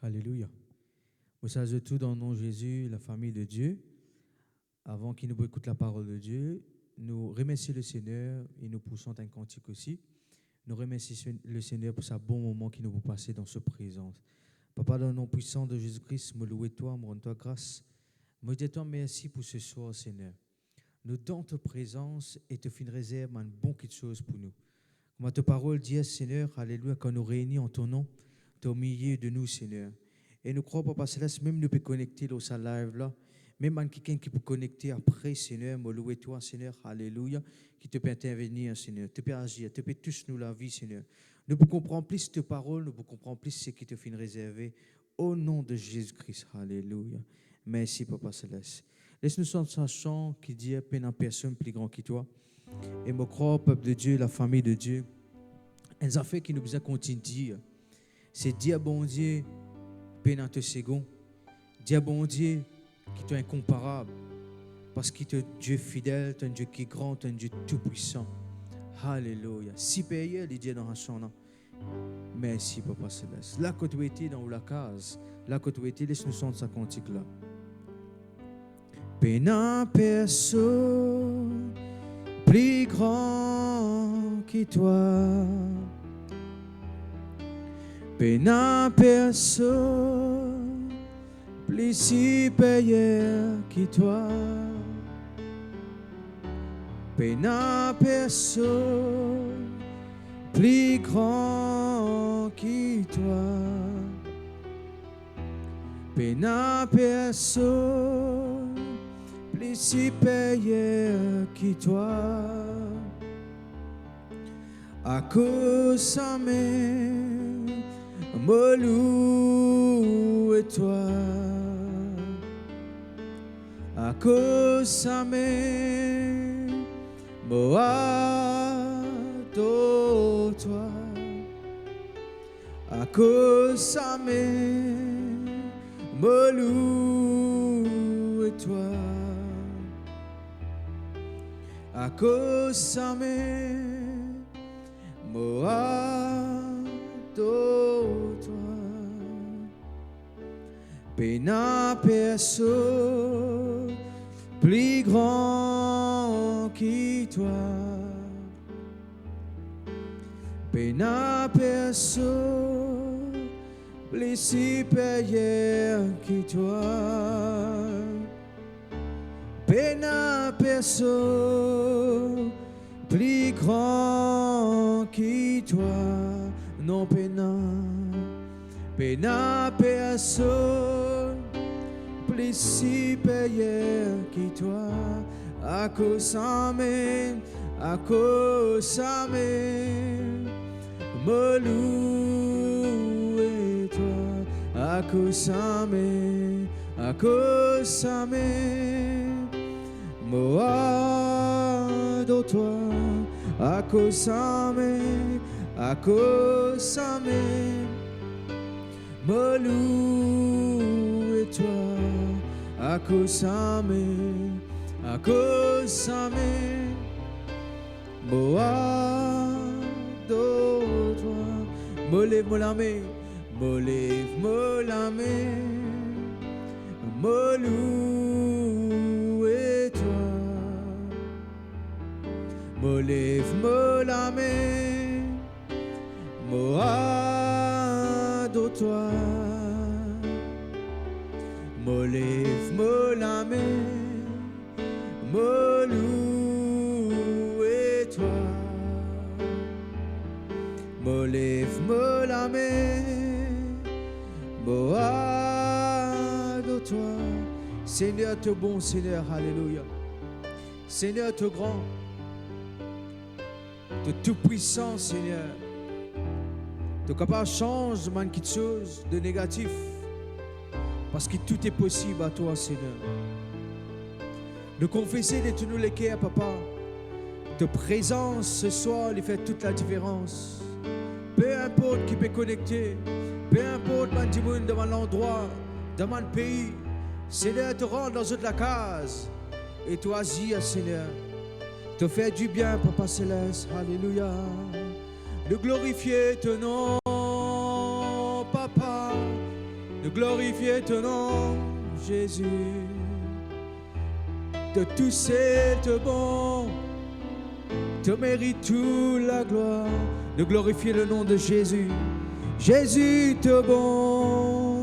Alléluia. Vous savez tout dans le nom de Jésus, la famille de Dieu. Avant qu'il nous écoute la parole de Dieu, nous remercions le Seigneur et nous poussons un cantique aussi. Nous remercions le Seigneur pour ce bon moment qu'il nous peut passer dans sa présence. Papa, dans le nom puissant de Jésus-Christ, me louer toi, me rendre toi grâce. Me dire toi merci pour ce soir, Seigneur. Nous dans ta présence et te fin réserve une bonne chose pour nous. Comme ta parole dit, Seigneur, alléluia, quand nous réunis en ton nom, tu es au milieu de nous, Seigneur. Et nous croyons, Papa Céleste, même nous peut connecter dans sa live là, même quelqu'un qui peut connecter après, Seigneur, me louer toi, Seigneur, alléluia, qui te peut intervenir, Seigneur, te peut agir, te peut tous nous la vie, Seigneur. Nous pouvons comprendre plus tes paroles, nous pouvons comprendre plus ce qui te fait réserver, au nom de Jésus-Christ, alléluia. Merci, Papa Céleste. Laisse-nous sentir un chant qui dit, peine en personne plus grand que toi. Et me crois, peuple de Dieu, la famille de Dieu, un affaire qui nous besoin continuer de dire, c'est dire, bon Dieu, peine en te second, dire, bon Dieu, qui est incomparable, parce qu'il est un Dieu fidèle, un Dieu qui est grand, un Dieu tout-puissant. Alléluia. Si payé, il dit dans un chant. Merci, Papa Céleste. Là que tu étais dans la case, là que tu étais, laisse-nous sentir ce cantique-là. Peine en personne, plus grand que toi. Peine en personne, plus supérieur que toi. Peine en personne, plus grand que toi. Peine en personne, plus supérieur que toi. À cause de me loue toi. À cause de me adore toi. À cause de me loue toi. À cause de me adore toi. Peine en personne, plus grand que toi. Peine en personne, plus supérieur que toi. Peine en personne plus grand que toi, non pena personne plus supérieur que toi, à cause même, me louer toi, à cause même, moi de toi, à cause même, me louer toi, à cause même, moi de toi, me lève la main, me louer toi, me lève la main, moi de toi, me lève la main, me louer toi, me lève la main, moi de toi. Seigneur, te bon, Seigneur, alléluia. Seigneur, te grand, te tout-puissant, Seigneur. Te capable de changer quelque chose de négatif. Parce que tout est possible à toi, Seigneur. De confesser de tous nous les cœurs, Papa. Ta présence ce soir, il fait toute la différence. Peu importe qui peut connecter, peu importe qui est dans l'endroit, dans mon pays, Seigneur, te rend dans toute la case et toi agir, Seigneur. Te faire du bien, Papa Céleste, alléluia. De glorifier ton nom, Papa. De glorifier ton nom, Jésus. De tout c'est bon, te mérite toute la gloire. De glorifier le nom de Jésus. Jésus te bon,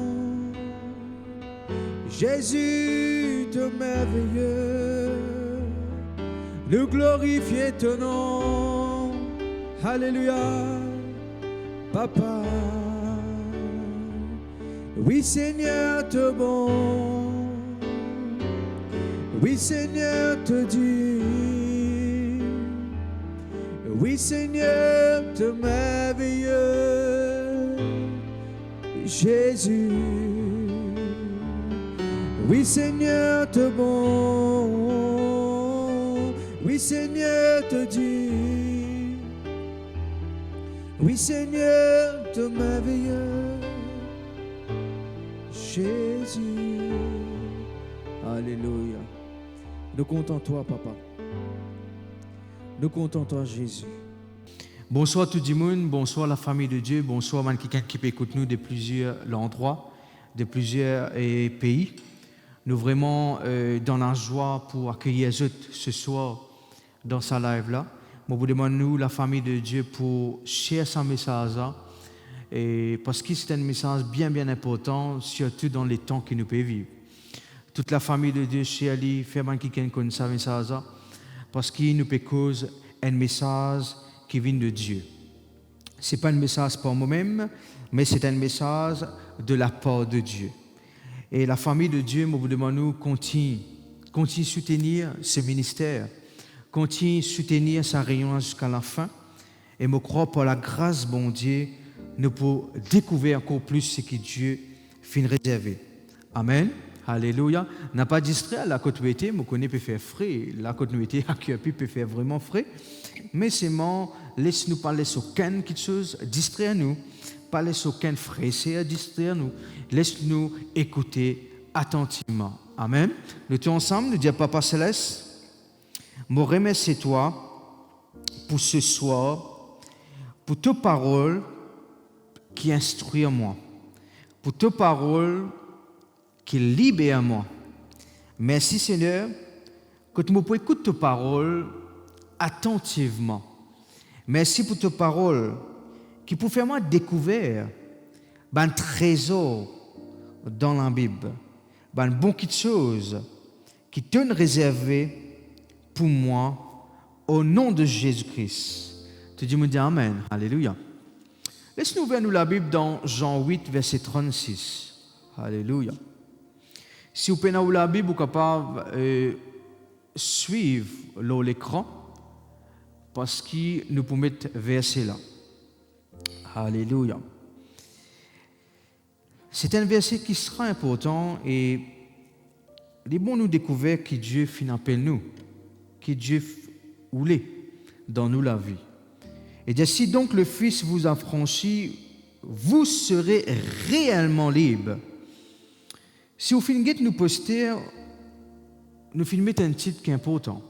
Jésus te merveilleux. De glorifier ton nom, alléluia, Papa. Oui Seigneur te bon, oui Seigneur te dis, oui Seigneur te merveilleux, Jésus. Oui Seigneur te bon, oui Seigneur te dis, oui Seigneur te merveilleux, Jésus. Alléluia. Nous comptons toi, Papa. Nous comptons toi, Jésus. Bonsoir tout le monde, bonsoir la famille de Dieu, bonsoir quelqu'un qui peut écouter nous de plusieurs endroits, de plusieurs pays. Nous vraiment dans la joie pour accueillir eux ce soir dans sa live là. Moi vous demande nous la famille de Dieu pour share ce message là, et parce que c'est un message bien important, surtout dans les temps que nous pouvons vivre. Toute la famille de Dieu chez Ali fait quelqu'un connaît ce message là, parce qu'il nous peut cause un message qui vient de Dieu. C'est pas un message pour moi-même, mais c'est un message de la part de Dieu. Et la famille de Dieu, moi vous demande nous continue soutenir ce ministère, continue soutenir sa réunion jusqu'à la fin. Et je crois par la grâce bon Dieu, nous pouvons découvrir encore plus ce que Dieu finit réservé. Amen. Alléluia. N'a pas distrait la continuité, je connais peut faire frais, la continuité à qui peut faire vraiment frais. Mais c'est laisse-nous parler sur quelque chose, distraire-nous, parler sur quelque frais, c'est distraire-nous, laisse-nous écouter attentivement. Amen. Nous sommes ensemble, nous disons Papa Céleste, je remercie toi pour ce soir, pour tes paroles qui instruisent moi, pour tes paroles qui libèrent moi. Merci Seigneur, que tu me écoutes tes paroles attentivement. Merci pour tes paroles qui pour faire moi découvrir un trésor dans la Bible, une bonne chose qui te réservé pour moi, au nom de Jésus-Christ. Tu dis, me dis Amen. Alléluia. Laisse-nous ouvrir la Bible dans Jean 8, verset 36. Alléluia. Si vous prenez la Bible, vous êtes capable de suivre l'écran parce qu'il nous peut mettre verset là. Alléluia. C'est un verset qui sera important et il est bon nous découvrir que Dieu appelle nous, que Dieu voulait dans nous la vie. Et dire, si donc le Fils vous a franchi, vous serez réellement libre. Si vous finissez de nous poster, nous filmons un titre qui est important.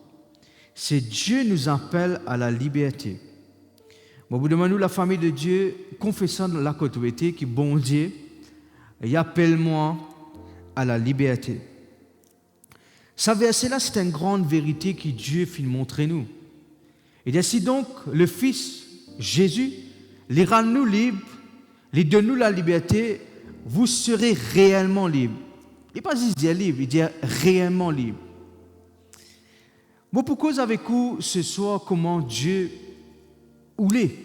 C'est Dieu nous appelle à la liberté. Moi, vous demandez, la famille de Dieu, confessant la autorité qui bon Dieu, et appelle-moi à la liberté. Ça verset-là, c'est une grande vérité que Dieu fait montrer nous. Et si donc le Fils, Jésus, les rend nous libres, les donne nous la liberté, vous serez réellement libres. Il n'est pas juste dire libre, il dit réellement libre. Moi, pour cause avec vous ce soir, comment Dieu voulait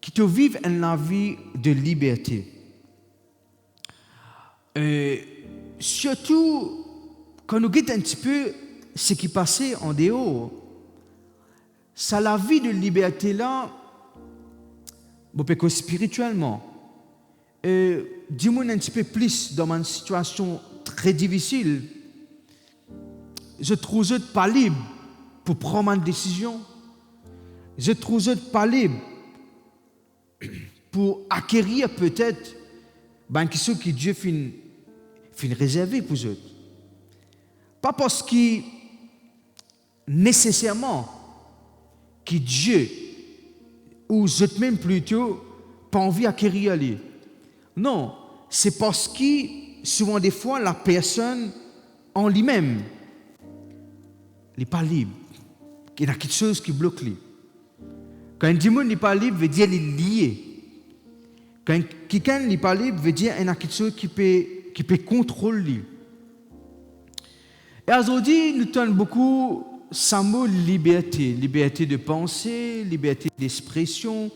qui te vive une vie de liberté. Surtout quand nous regardons un petit peu ce qui passait en dehors, ça la vie de liberté là, parce que spirituellement, dis-moi un petit peu plus dans une situation très difficile, je trouve pas libre pour prendre une décision, je trouve pas libre pour acquérir peut-être ce que Dieu fin réservé pour eux. Pas parce que nécessairement que Dieu ou eux même plutôt pas envie d'acquérir lui. Non, c'est parce que souvent des fois la personne en lui-même n'est pas libre. Il y a quelque chose qui bloque lui. Quand un démon n'est pas libre, veut dire qu'il est lié. Quand quelqu'un n'est pas libre, veut dire qu'il y a quelque chose qui peut contrôler lui. Et aujourd'hui, nous tenons beaucoup ce mot liberté. Liberté de penser, liberté d'expression,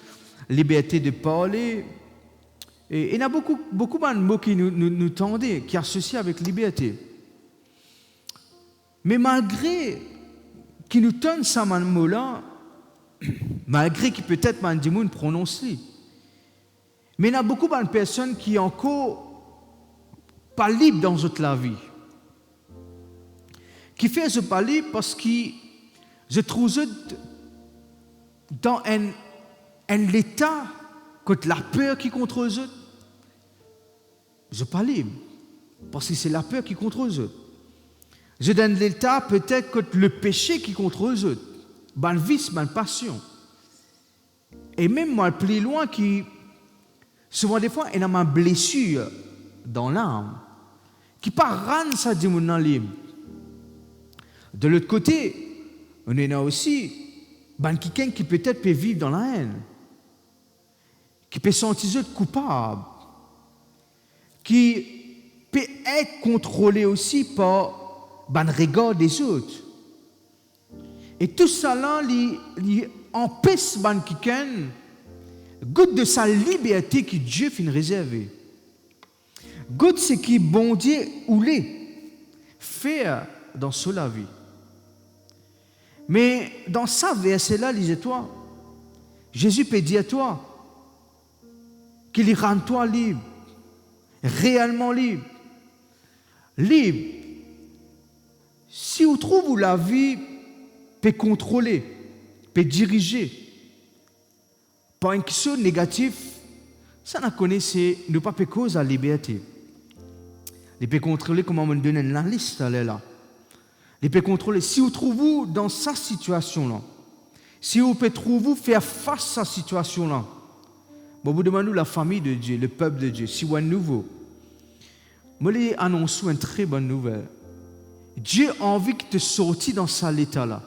liberté de parler. Et il y a beaucoup de mots qui nous tendent, qui sont associés avec liberté. Mais malgré qu'ils nous tendent ce mot-là, malgré que peut-être un démon prononce lui, mais il y a beaucoup de personnes qui sont encore pas libres dans toute la vie. Qui fait ce pas libre parce que je trouve dans un état que la peur qui contrôle eux. Je pas libre parce que c'est la peur qui contrôle eux. Je donne l'état peut-être que le péché qui contrôle eux, le vice, la passion. Et même moi, plus loin, qui souvent des fois, il y a une blessure dans l'âme qui pas rendre ça du monde libre. De l'autre côté, on a aussi quelqu'un qui peut-être peut vivre dans la haine, qui peut sentir coupable, qui peut être contrôlé aussi par le regard des autres. Et tout ça là, il empêche quelqu'un goûte de sa liberté que Dieu finit réserver. Goûte ce qui bon Dieu voulait faire dans sa vie. Mais dans ce verset-là, lisez-toi, Jésus peut dire à toi qu'il rend toi libre, réellement libre. Libre. Si vous trouvez où la vie peut contrôler, peut diriger, par une question négative, ça n'a connu, c'est ne pas cause à la liberté. Il peut contrôler comment on donne la liste là. Il peut contrôler si vous trouvez dans sa situation-là. Si vous pouvez trouver faire face à cette situation-là. Bon, vous demandez la famille de Dieu, le peuple de Dieu, si vous êtes nouveau. Moi, je annonce une très bonne nouvelle. Dieu a envie de te sortir dans cet état-là.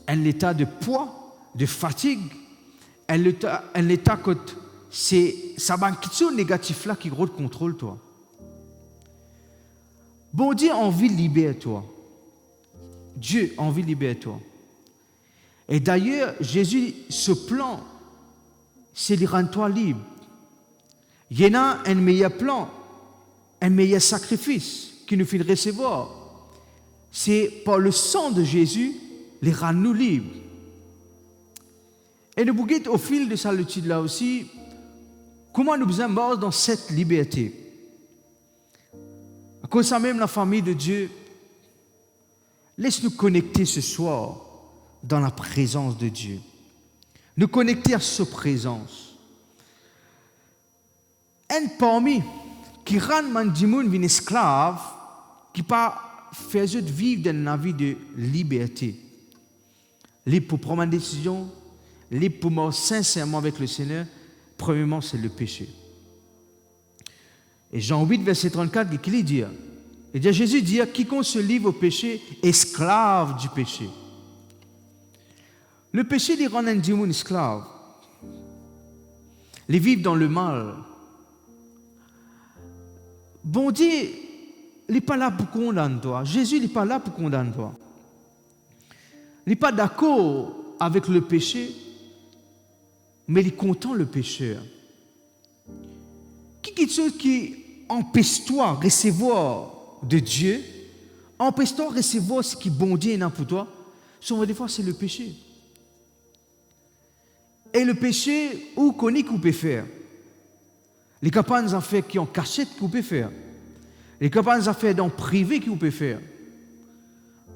Un état de poids, de fatigue, un état que c'est ça va quelque négatif là qui gros contrôle toi. Bon Dieu a envie de libérer toi. Dieu a envie de libérer toi. Et d'ailleurs, Jésus, ce plan, c'est de rendre toi libre. Il y en a un meilleur plan, un meilleur sacrifice qui nous fait recevoir. C'est par le sang de Jésus, les rendre nous libres. Et nous bouguette au fil de sa étude là aussi, comment nous embarquons dans cette liberté. À cause de ça même, la famille de Dieu, laisse-nous connecter ce soir dans la présence de Dieu. Nous connecter à sa présence. Un parmi qui rend Mandimoun une esclave, qui pas faisait vivre dans une vie de liberté. Libre pour prendre une décision, libre pour mourir sincèrement avec le Seigneur. Premièrement, c'est le péché. Et Jean 8, verset 34, qui dit, Jésus dit, quiconque se livre au péché, esclave du péché. Le péché, il rend un démon esclave. Les vivre dans le mal. Bon Dieu, il n'est pas là pour condamner toi. Jésus, il n'est pas là pour condamner toi. Il n'est pas d'accord avec le péché, mais il est content le pécheur. Quelque chose qui empêche toi de recevoir de Dieu, empêche toi de recevoir ce qui bon Dieu est pour toi, souvent des fois c'est le péché. Et le péché, où connaît qu'on peut faire? Les capables en fait qui en cachette qu'on peut faire. Les capables en fait dans le privé qu'on peut faire.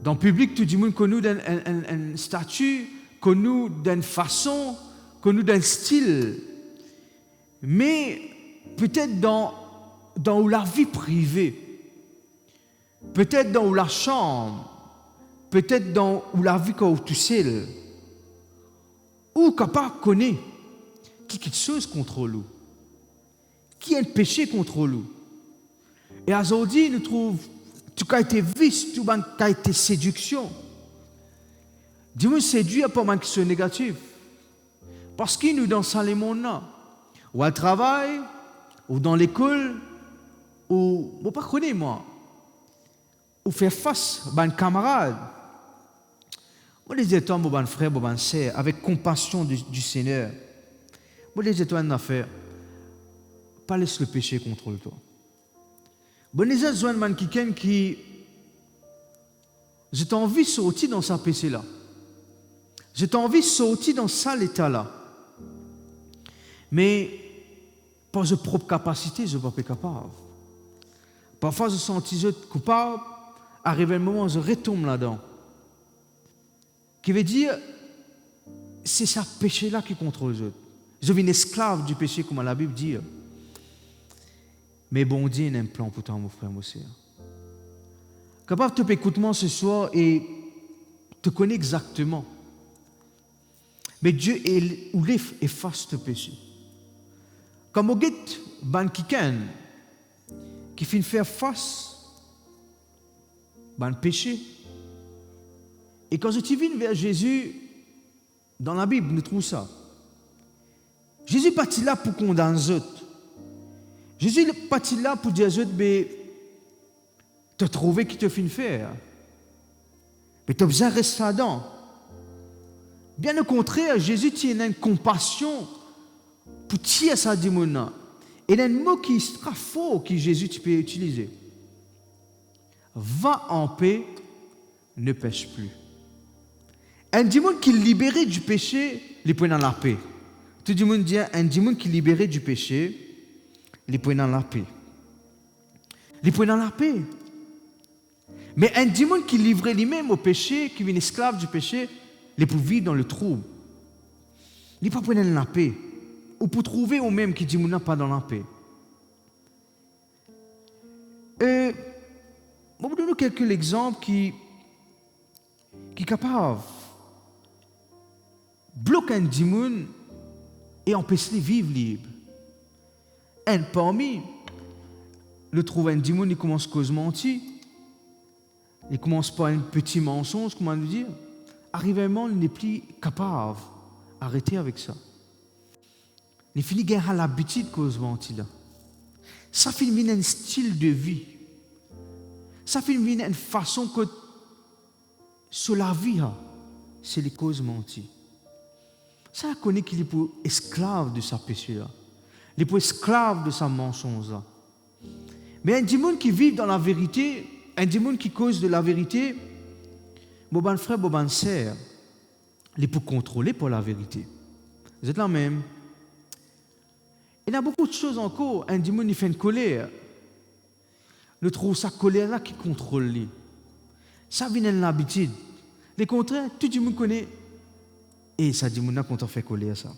Dans le public, tout le monde connaît un statut, connaît d'une façon, connaît d'un style. Mais peut-être dans la vie privée, peut-être dans la chambre, peut-être dans la vie quand tu sais, ou capable de connaître quelque chose contre nous, qui est un péché contre nous. Et aujourd'hui, nous trouvons tout qui a été vice, tout qui a été séduction. Dis-moi, séduit pas mal qui sont négatifs. Parce qu'il nous dans ce monde-là, ou à travail, ou dans l'école, ou, je ne pas connais moi, ou faire face à un camarade. Moi, les étoiles, mon frère, mon sœur, avec compassion du Seigneur. Moi, les étoiles, une affaire, pas laisse le péché contrôler toi. Bon, les étoiles, quelqu'un qui, j'ai envie de sortir dans sa péché là. J'ai envie de sortir dans ça état-là. Mais, par sa propre capacité, je ne suis pas capable. Parfois, je sens coupable, arrive un moment où je retombe là-dedans. Qui veut dire, c'est ce péché-là qui contrôle les autres. Je suis un esclave du péché, comme la Bible dit. Mais bon Dieu a un plan pour toi, mon frère, mon sœur. Capable de te écouter ce soir et te connaître exactement. Mais Dieu efface ce péché. Comme on dit, ban qui finit faire face ban péché. Et quand tu viens vers Jésus, dans la Bible, nous trouvons ça. Jésus n'est pas là pour condamner les autres. Jésus n'est pas là pour dire aux autres, mais tu as trouvé qui te fait faire. Mais tu as besoin de rester là-dedans. Bien au contraire, Jésus tient une compassion pour tirer ça démon. Et il y a un mot qui est très fort que Jésus peut utiliser. Va en paix, ne pêche plus. Un démon qui est libéré du péché, il peut dans la paix. Tout le monde dit un démon qui est libéré du péché, il peut dans la paix. Il peut dans la paix. Mais un démon qui est livré lui-même au péché, qui est esclave du péché, il peut vivre dans le trouble. Il n'est pas dans la paix. Ou pour trouver au même qui dit qu'il n'est pas dans la paix. Je vais vous donner quelques exemples qui sont capables de bloquer un démon et empêcher de vivre libre. Un parmi, le trouve un démon, il commence à cause mentir. Il commence par un petit mensonge, comment le dire. Arrivement, il n'est plus capable d'arrêter avec ça. Il finit de avoir l'habitude de cause mentir. Ça finit un style de vie. Ça finit une façon que sur la vie, c'est les causes menties. Ça connaît qu'il est pour esclave de sa péché-là. Il est pour esclave de sa mensonge-là. Mais un démon qui vit dans la vérité, un démon qui cause de la vérité, mon frère, mon sœur, il est pour contrôler pour la vérité. Vous êtes là même. Il y a beaucoup de choses encore. Un démon, il fait une colère. Le trouve sa colère-là qui contrôle lui. Ça vient de l'habitude. Les contraires, tout le monde connaît. Et ça dit, mon quand on fait colère ça.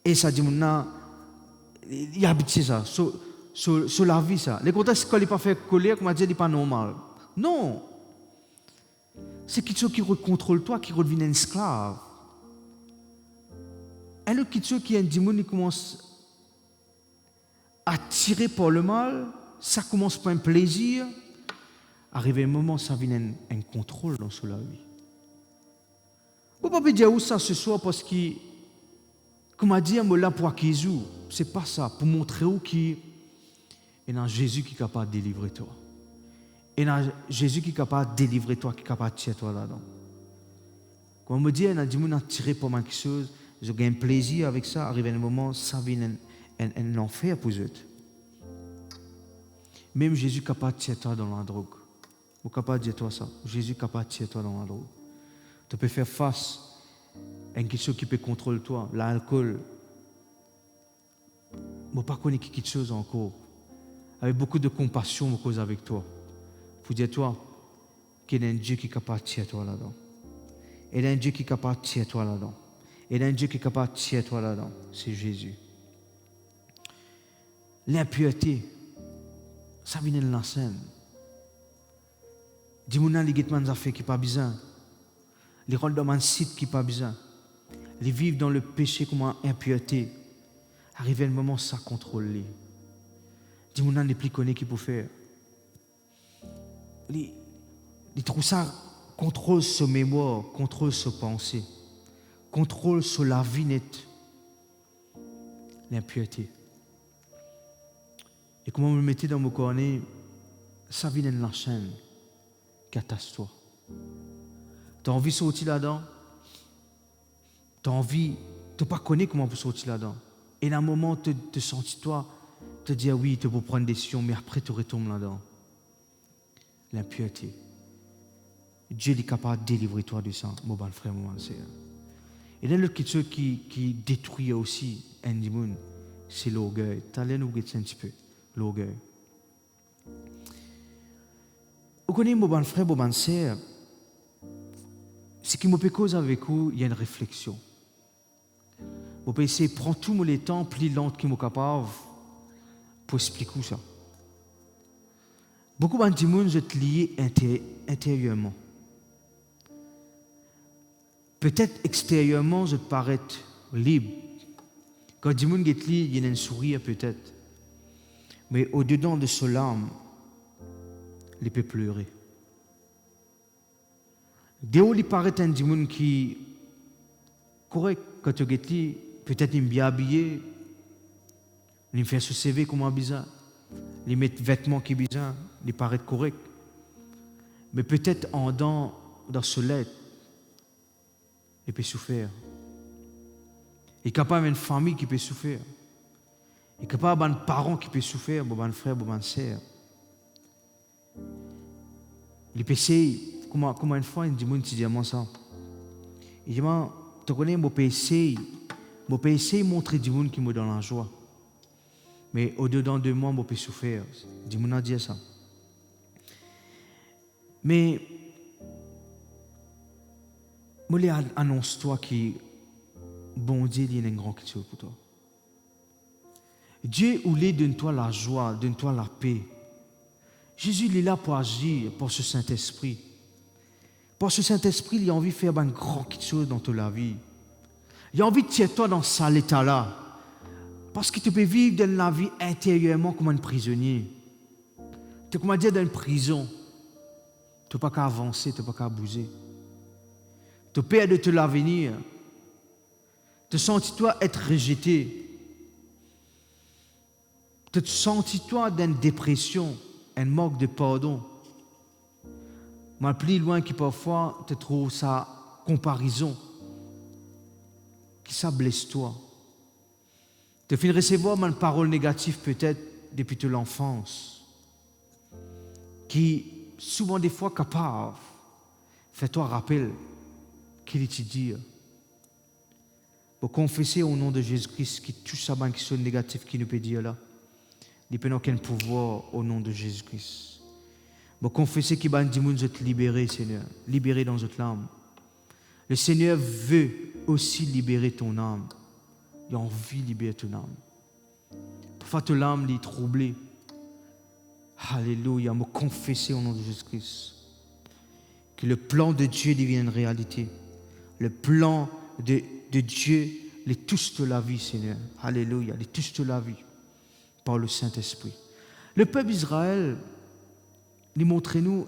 Et ça dit, mon il a habitué ça. Sur la vie ça. Les contraires, c'est quand il n'est pas fait colère, comme on dit, il n'est pas normal. Non. C'est quelque chose qui contrôle toi, qui redevient un esclave. Un autre quelque chose qui est un démon, il commence à tirer par le mal. Ça commence par un plaisir. Arrivé un moment, ça vient un contrôle dans la vie. Vous ne pouvez pas dire où ça ce soir parce que, comme a dit, je là pour acquérir. Ce n'est pas ça. Pour montrer où qui est dans Jésus qui est capable de délivrer toi. Et dans Jésus qui est capable de délivrer toi, qui est capable de tirer toi là-dedans. Quand on me dit, on a dit, on a tiré pour quelque chose, je gagne plaisir avec ça. Arrivé un moment, ça vient un enfer pour eux. Même Jésus est capable de tirer toi dans la drogue. Vous êtes capable de dire toi ça. Jésus est capable de tirer toi dans la drogue. Tu peux faire face à quelque chose qui peut contrôler toi, l'alcool. Je ne pas connaître quelque chose encore. Avec beaucoup de compassion, je cause avec toi. Il faut dire toi qu'il y a un Dieu qui est capable de tirer toi là-dedans. Il y a un Dieu qui est capable de tirer toi là-dedans. Il y a un Dieu qui est capable de tirer toi là-dedans. C'est Jésus. L'impureté, ça vient de la scène. Dis-moi, les guettemans affaires qui n'ont pas besoin. Les rôles dans un site qui n'ont pas besoin. Les vivre dans le péché comme une impureté. Arriver un moment, ça contrôle les. Dis-moi, les plus connus qui peuvent faire. Les trouvent ça contrôle sur mémoire, contrôle sur pensée, contrôle sur la vie nette. L'impureté. Et comment vous me mettez dans mon cornet, ça vient de la chaîne. Catastrophe. Tu as envie de sortir là-dedans? Tu as envie, tu n'as pas connu comment vous sortir là-dedans. Et dans un moment, tu te sens, toi, te dire oui, tu peux prendre une décision, mais après, tu retombes là-dedans. L'impureté. Dieu est capable de délivrer toi de ça, mon bon frère, mon bon sœur. Et là, l'autre chose qui détruit aussi un démon, c'est l'orgueil. Tu as l'air de nous un petit peu, l'orgueil. Vous connaissez mon bon frère, mon bon sœur, ce qui me peut causer avec vous, il y a une réflexion. Vous pouvez essayer de prendre tout le temps, plus lent que je capable, pour expliquer ça. Beaucoup de gens sont liés intérieurement. Peut-être extérieurement, je parais libre. Quand les gens sont liés, il y a un sourire peut-être. Mais au-dedans de ce larme, il peut pleurer. Dès où il paraît un démon qui est correct, quand tu es peut-être il est bien habillé, il fait ce CV comme un bizarre, il met vêtements qui sont bizarres, il paraît correct. Mais peut-être dans ce lait, il peut souffrir. Il est capable d'une famille qui peut souffrir. Il est capable d'un parent qui peut souffrir, d'un frère, d'une sœur. Il peut essayer, comme une fois, il dit, moi, tu dis à moi ça. Il dit, moi, tu connais, moi, je peux essayer de montrer du monde qui me donne la joie. Mais au-dedans de moi, je peux souffrir. Il dit, moi, dit ça. Mais, moi, je annonce-toi que bon Dieu, il y a une grande chose pour toi. Dieu, donne-toi la joie, donne-toi la paix. Jésus, il est là pour agir, pour ce Saint-Esprit. Pour ce Saint-Esprit, il a envie de faire une grande chose dans ta vie. Il a envie de tirer toi dans cet état-là. Parce que tu peux vivre dans la vie intérieurement comme un prisonnier. Tu es comme dire dans une prison. Tu n'as pas qu'à avancer, tu n'as pas qu'à bouger. Tu as peur de l'avenir. Tu sens toi être rejeté. Tu sens toi dans une dépression, un manque de pardon. Mais plus loin qui parfois te trouve sa comparaison, qui ça blesse toi. Tu finis recevoir une parole négative peut-être depuis toute l'enfance, qui souvent des fois capable, fais-toi rappel qu'il te dit. Pour confesser au nom de Jésus-Christ qui touche ça qui sont négatifs qui nous peut dire là. Il peut aucun pouvoir au nom de Jésus-Christ. Pour confesser qu'il va nous être libérés, Seigneur, libérés dans notre âme. Le Seigneur veut aussi libérer ton âme. Il a envie de libérer ton âme. Parfois, ton âme est troublée. Alléluia, me confesser au nom de Jésus-Christ. Que le plan de Dieu devienne réalité. Le plan de Dieu les touche de la vie, Seigneur. Alléluia, les touche de la vie par le Saint-Esprit. Le peuple d'Israël, il montre-nous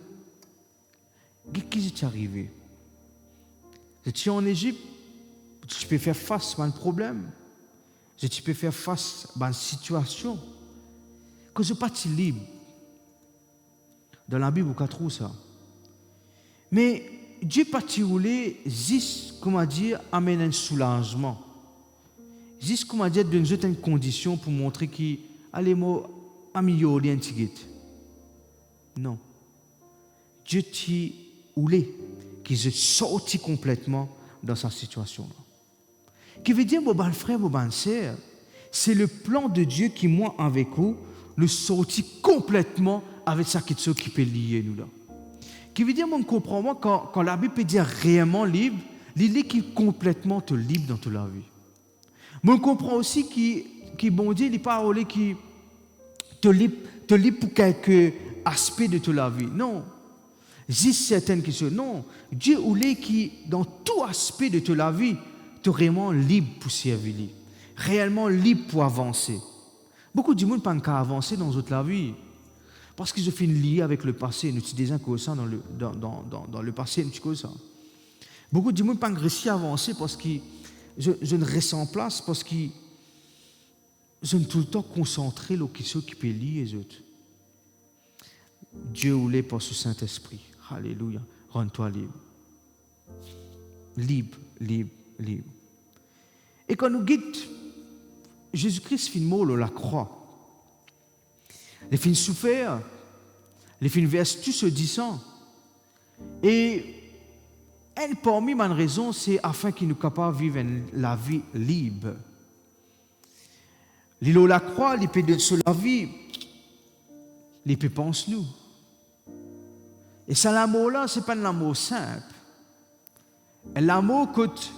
qu'est-ce qui est arrivé. Tu es en Égypte, tu peux faire face à un problème. Tu peux faire face à une situation. Que je ne suis pas libre. Dans la Bible, on trouve ça. Mais Dieu pas tiré juste, comment dire, amène un soulagement. Juste, comment dire, donne une condition pour montrer qu'il allez moi améliorer un petit. Non. Dieu t'a oulé qu'il se sorti complètement dans sa situation. Qui veut dire, mon frère, mon sœur, c'est le plan de Dieu qui, moi, avec vous, nous sortit complètement avec ça qui peut lier nous là. Qui veut dire, moi, je comprends, moi, quand la Bible peut dire réellement libre, il est complètement te libre dans toute la vie. Moi, je comprends aussi qui bon Dieu, il n'est pas qui te libre pour quelques aspects de toute la vie. Non. Juste certaines questions. Non. Dieu est qui, dans tout aspect de toute la vie, tu es vraiment libre pour servir. Réellement libre pour avancer. Beaucoup de monde ne peuvent pas avancer dans toute la vie. Parce qu'ils ont fait une liée avec le passé. Nous sommes déjà comme ça dans le passé. Nous comme ça. Beaucoup de monde ne peuvent pas réussir à avancer parce que je ne reste en place, parce que je ne suis tout le temps concentré sur ce qui peut lier les autres. Dieu ou l'est par ce Saint-Esprit. Alléluia. Rends-toi libre. Libre, libre, libre. Et quand nous guidons, Jésus-Christ fait mort la croix. Les fins souffert, les fins versent tout se disant. Et elle, parmi mes raisons, c'est afin qu'il nous capable de vivre la vie libre. L'îlot la croix, il peut de sur la vie, il peut penser nous. Et ça, l'amour-là, ce n'est pas un amour simple. Et l'amour coûte.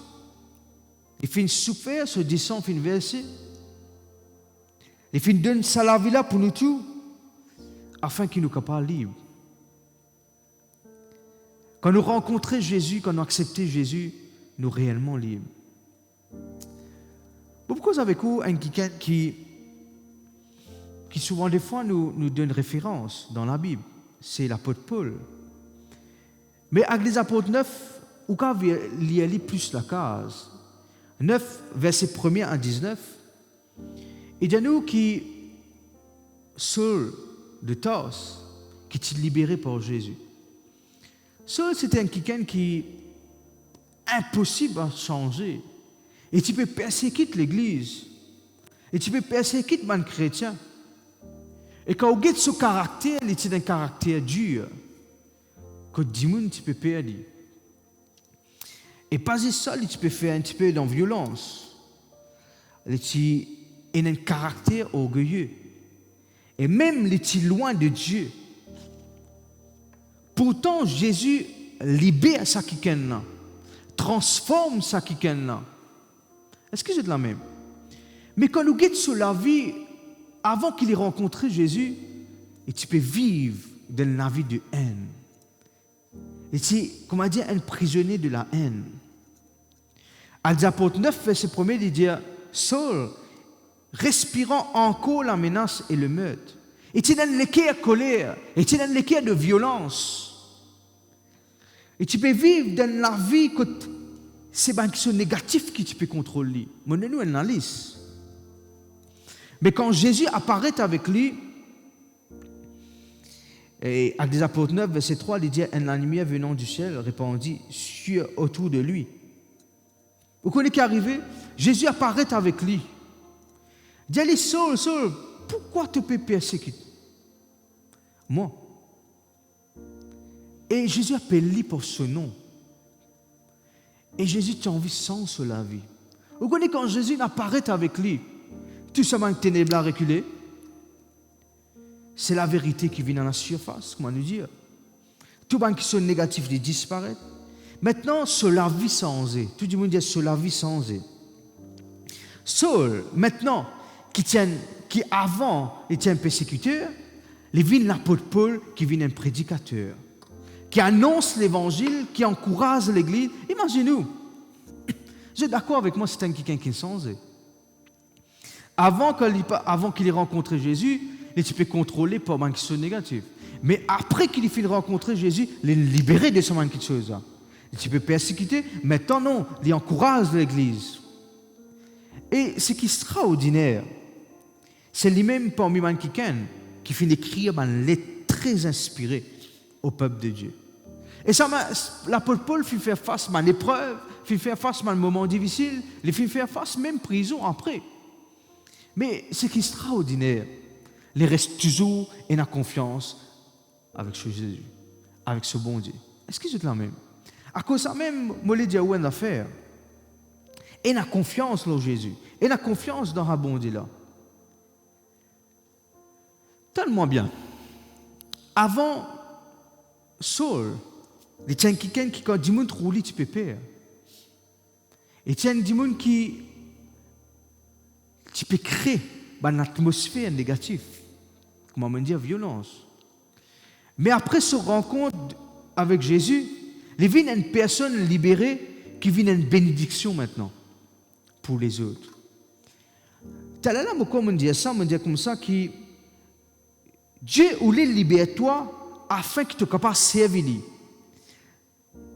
Les fins souffert, se disant, fin versé. Les fins donnent ça la vie là pour nous tous, afin qu'il nous capable libre. Quand nous rencontrons Jésus, quand nous acceptons Jésus, nous sommes réellement libres. Pourquoi avec vous, un qui souvent des fois nous donne référence dans la Bible, c'est l'apôtre Paul. Mais avec les apôtres 9, ou quand il y a plus la case, 9, verset 1er à 19, il y a nous qui, Saul de Tarse, qui est libéré par Jésus. Saul, c'était quelqu'un qui impossible à changer. Et tu peux persécuter l'Église. Et tu peux persécuter les chrétiens. Et quand on regarde ce caractère, il est un caractère dur. Que dis-moi, tu peux perdre. Et pas ça, tu peux faire un petit peu de violence. Il a un caractère orgueilleux. Et même il est loin de Dieu. Pourtant, Jésus libère ça qui est là, transforme ça qui est là. Est-ce que c'est de la même? Mais quand nous guettons sur la vie, avant qu'il ait rencontré Jésus, et tu peux vivre dans la vie de haine. Et tu, comment dire, un prisonnier de la haine. Als apôtres 9, verset 1er, il dit Saul, respirant encore la menace et le meurtre. Et tu donnes l'équerre colère, et tu donnes l'équerre de violence. Et tu peux vivre dans la vie que c'est une question négative qui tu peux contrôler. Mais nous, une analyse. Mais quand Jésus apparaît avec lui, Et Actes des Apôtres 9, verset 3, il dit « La lumière venant du ciel répandit autour de lui. » Vous connaissez qui est arrivé? Jésus apparaît avec lui. Il dit « Allez, Saul, Saul, pourquoi te peux persécuter? » Moi. Et Jésus appelle lui pour ce nom. Et Jésus t'a envie sans sur la vie. Vous connaissez quand Jésus apparaît avec lui, tout simplement que ténèbres a reculé. C'est la vérité qui vient dans la surface, comment nous dire. Tout le monde qui sont négatifs, ils disparaissent. Maintenant, sur la vie sans eux. Tout le monde dit sur la vie sans eux. Saul, maintenant, qui avant était un persécuteur, il vient l'apôtre Paul qui vient un prédicateur, qui annonce l'évangile, qui encourage l'église. Imaginez-vous. Vous êtes d'accord avec moi, c'est un quelqu'un qui est sans eux. Avant qu'il ait rencontré Jésus, il était contrôlé par des choses négatives. Mais après qu'il ait rencontré Jésus, il est libéré de ces choses. Il peut persécuter, maintenant non, il encourage l'église. Et ce qui est extraordinaire, c'est lui-même parmi les quelqu'un qui finit d'écrire une lettre très inspirée au peuple de Dieu. Et ça, l'apôtre Paul fit faire face à une épreuve, fit faire face à un moment difficile, il fit faire face même à prison après. Mais ce qui est extraordinaire, il reste toujours en confiance avec ce Jésus, avec ce bon Dieu. Est-ce que c'est la même? À cause de ça même, je vais dire où est l'affaire. Et la confiance dans Jésus, et la confiance dans le bon Dieu là. Tellement bien. Avant Saul, il y a quelqu'un qui, quand il dit roule, tu peux perdre. Et il y a des gens qui peut créer une atmosphère négative, comment on dit, violence. Mais après ce rencontre avec Jésus, il vient une personne libérée qui vient une bénédiction maintenant pour les autres. Là, on dit ça, on dit comme ça, que Dieu voulait libérer toi afin que tu sois capable de servir lui.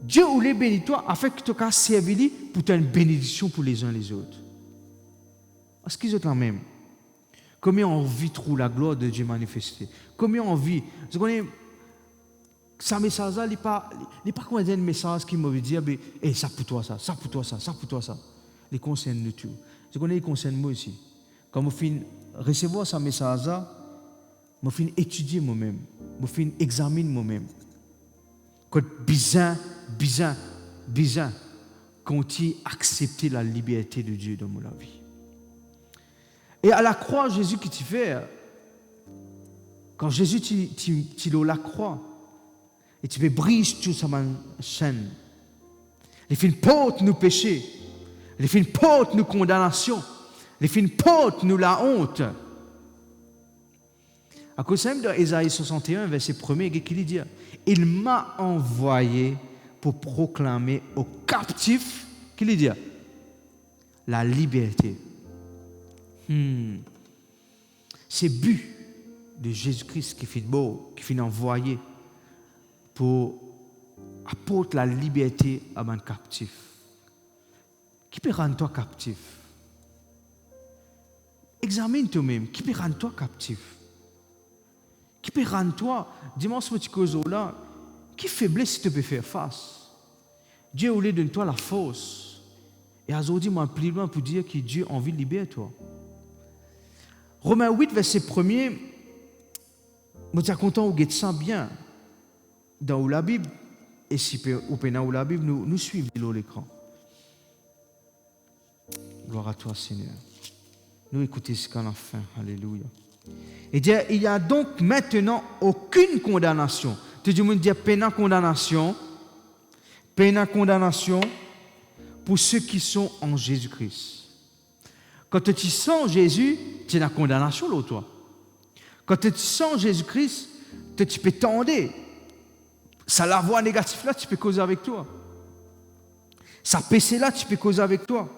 Dieu voulait bénir toi afin que tu sois capable de servir lui pour être une bénédiction pour les uns et les autres. Est-ce qu'ils sont la même? Combien on vit trop la gloire de Dieu manifestée? Combien on vit? Vous connaissez, ce message-là, il n'est pas comme un message qui me dit hey, ça pour toi, ça pour toi, ça pour toi, ça. Il concerne nous tous. Vous connaissez, il concerne moi aussi. Quand je finis recevoir ce message-là, je finis étudier moi-même. Je finis examiner moi-même. Quand bizarre, quand tu acceptes la liberté de Dieu dans ma vie. Et à la croix, Jésus qui t'y fait, quand Jésus t'y la croix, et tu peux briser tout ça chaîne. Il fait une porte nous péchés. Il fait une porte nous condamnation. Il fait une porte nous la honte. À cause de Ésaïe 61, verset 1er, il dit « Il m'a envoyé pour proclamer aux captifs, qu'il dit la liberté. » C'est le but de Jésus-Christ qui fait beau, qui fait envoyé pour apporter la liberté à un captif. Qui peut rendre toi captif? Examine toi-même. Qui peut rendre toi captif? Qui peut rendre toi, dis-moi ce petit cause-là, qui faiblesse tu peux faire face? Dieu voulait donner toi la force. Et aujourd'hui, moi, plus loin pour dire que Dieu a envie de libérer toi. Romains 8, verset 1er, je suis content de ça bien dans la Bible. Et si vous pouvez dans la Bible, nous suivons l'écran. Gloire à toi, Seigneur. Nous écoutons ce qu'on a fait. Alléluia. Et dit, il n'y a donc maintenant aucune condamnation. Tout le monde dit peine condamnation pour ceux qui sont en Jésus-Christ. Quand tu sens Jésus, tu es la condamnation là, toi. Quand tu sens Jésus-Christ, tu peux tendre. Ça, la voix négative là, tu peux causer avec toi. Ça péché là, tu peux causer avec toi.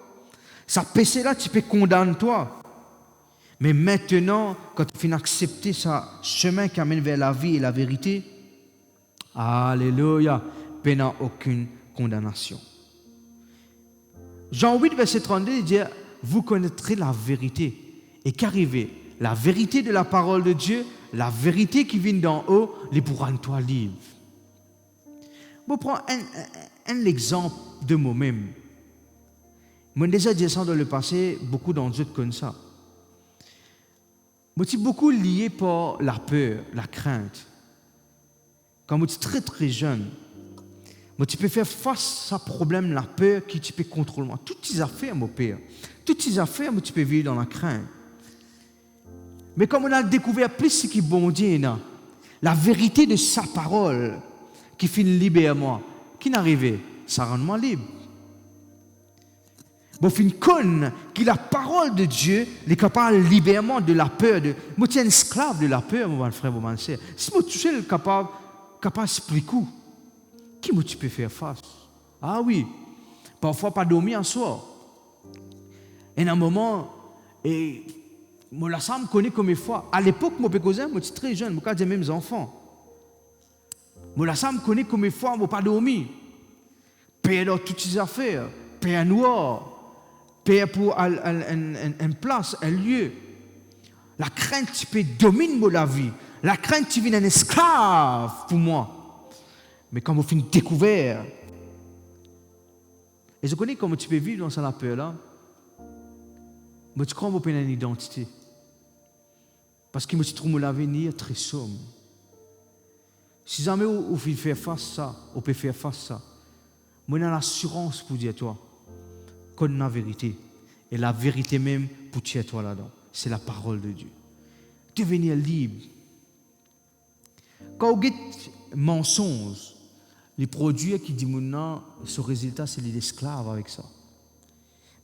Ça péché là, tu peux condamner toi. Mais maintenant, quand tu finis d'accepter ce chemin qui amène vers la vie et la vérité, alléluia, il n'y a aucune condamnation. Jean 8, verset 32, il dit, vous connaîtrez la vérité. Et qu'arriver, la vérité de la parole de Dieu la vérité qui vient d'en haut, les pour rendre toi libre. Je prends un exemple de moi-même. Moi, déjà dit ça dans le passé, beaucoup d'entre eux comme ça. Moi, je suis beaucoup lié par la peur, la crainte. Quand je suis très très jeune, moi, tu peux faire face à ce problème, la peur, qui tu peux contrôler. Toutes ces affaires, mon père, toutes ces affaires, moi, tu peux vivre dans la crainte. Mais comme on a découvert plus ce qui est bon Dieu, la vérité de sa parole, qui fait libérer moi, qui n'arrivait, ça rend moi libre. Bon, fin conne que la parole de Dieu est capable de libérer moi de la peur. Moi, je suis un esclave de la peur, mon frère, mon sœur. Si moi, tu es capable d'expliquer, qui moi tu peux faire face? Ah oui, parfois pas dormir en soir. Et à un moment, moi, la ça me connaît comme une fois. À l'époque, moi, je suis très jeune, je suis même enfants. Moi, la ça me connaît comme une fois, je ne pas dormir. Payer dans toutes ces affaires, payer noir, payer pour une place, un lieu. La crainte, tu peux dominer la vie. La crainte, tu viens un esclave pour moi. Mais quand vous finissez découvert, et je connais comment tu peux vivre dans la peur-là, mais tu crois que vous avez une identité. Parce que je trouve l'avenir très sombre. Si jamais vous pouvez faire face à ça, vous pouvez faire face à ça. Moi, j'ai l'assurance pour dire toi, qu'on a la vérité. Et la vérité même pour dire toi là-dedans. C'est la parole de Dieu. Devenir libre. Quand vous avez mensonge, les produits qui disent maintenant, ce résultat, c'est l'esclave avec ça.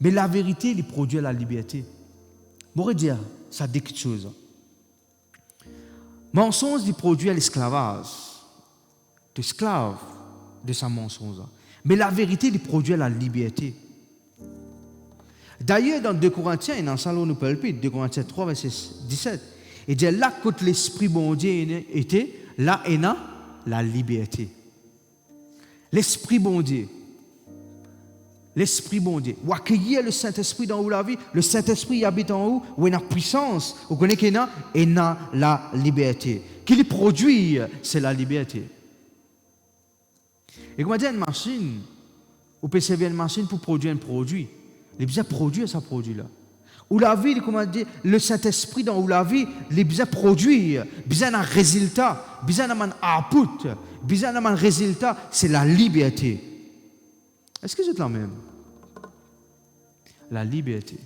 Mais la vérité, les produit la liberté. Je pourrais dire, ça dit quelque chose. Mensonge, il produit l'esclavage. L'esclave de sa mensonge. Mais la vérité, il produit la liberté. D'ailleurs, dans 2 Corinthiens, et dans Salon nous parle plus, 2 Corinthiens 3, verset 17, il dit là, quand l'Esprit bon Dieu était, là, il y a la liberté. L'Esprit bon Dieu. L'Esprit bon Dieu. Ou accueillir le Saint-Esprit dans la vie, le Saint-Esprit habite en vous, où il y a puissance, vous connaissez qu'il y a la liberté. Qu'il produit, c'est la liberté. Et comment dire une machine, ou peut servir une machine pour produire un produit. Il a besoin de produire ce produit-là. Ou la vie, comment dire, le Saint-Esprit dans la vie, il a besoin de produire, besoin d'un résultat, besoin d'un output, besoin d'un résultat, c'est la liberté. Est-ce que c'est la même? La liberté.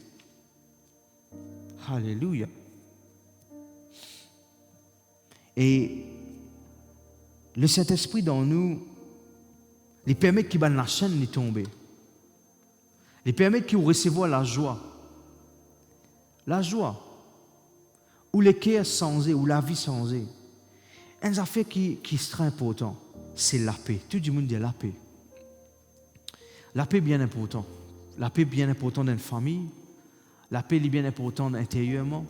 Alléluia. Et le Saint-Esprit dans nous, il permet qu'il y ait la chaîne de tomber. Il permet qu'il recevoir la joie. La joie. Ou le cœur changé, ou la vie changée. Une affaire qui est très importante, c'est la paix. Tout le monde dit la paix. La paix est bien importante. La paix est bien importante dans une famille. La paix est bien importante intérieurement.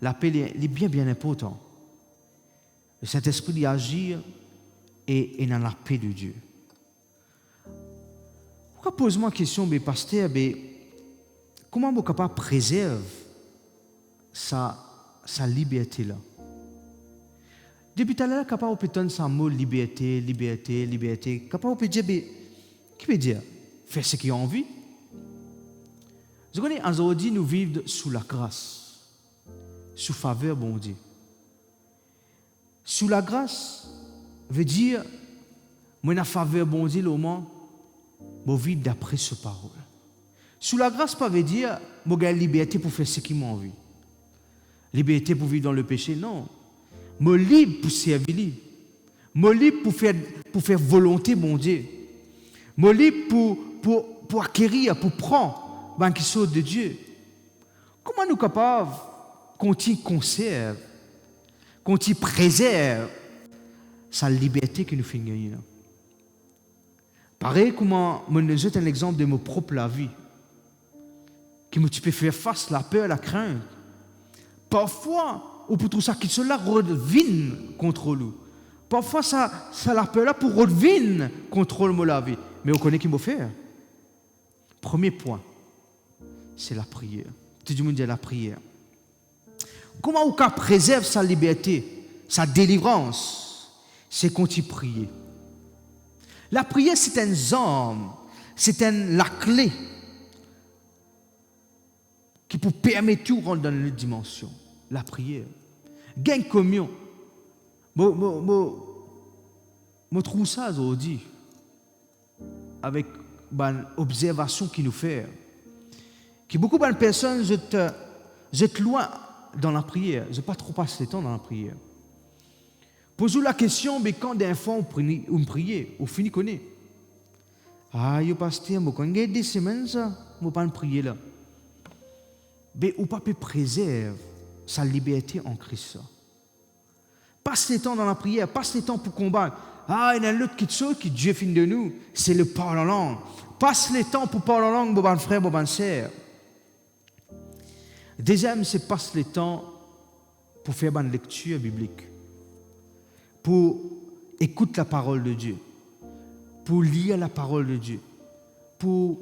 La paix est bien importante. Le Saint-Esprit agit et dans la paix de Dieu. Pourquoi pose-moi la question, mais pasteur, comment on est capable de préserver sa liberté-là? Depuis tout à l'heure, capable de dire ce mot liberté, liberté, liberté. Capable de dire, qui peut dire? Faire ce qu'il a envie. Je connais, aujourd'hui, nous vivons sous la grâce, sous faveur, bon Dieu. Sous la grâce, veut dire, moi, la faveur, bon Dieu, au moins, je vis d'après ce parole. Sous la grâce, pas veut dire, je gagne liberté pour faire ce qui m'a envie. Liberté pour vivre dans le péché, non. Je suis libre pour servir. Je suis libre pour faire volonté, bon Dieu. Je suis libre pour acquérir, pour prendre, qui sort de Dieu. Comment nous sommes capables, quand il conserve, quand il préserve sa liberté que nous faisons gagner? Pareil, comment je jette un exemple de ma propre vie. Que tu peux faire face à la peur, à la crainte. Parfois, ou pour tout ça, que cela revient contre nous. Parfois, ça la peur là pour revenir contre la vie. Mais on connaît qu'il faut faire. Premier point, c'est la prière. Tout le monde dit la prière. Comment on préserve sa liberté, sa délivrance? C'est quand il prie. La prière, c'est un arme, c'est la clé qui peut permettre tout rentrer dans une dimension. La prière. Gain communion. Je trouve ça aujourd'hui avec l'observation qu'il nous fait. Que beaucoup de personnes sont loin dans la prière. Je ne pas trop passer le temps dans la prière. Posez-vous la question, mais quand des fois on prie, on finit connaître. Ah, yo pasteur, quand il y a des semaines, ça, on ne pas prier là. Mais on ne peut pas préserver sa liberté en Christ. Passe le temps dans la prière, passe le temps pour combattre. Ah, il y a une autre chose qui Dieu fait de nous, c'est le parler en langue. Passe le temps pour parler en langue, mon frère, mon sœur. Deuxième, c'est passe le temps pour faire une lecture biblique, pour écouter la parole de Dieu, pour lire la parole de Dieu, pour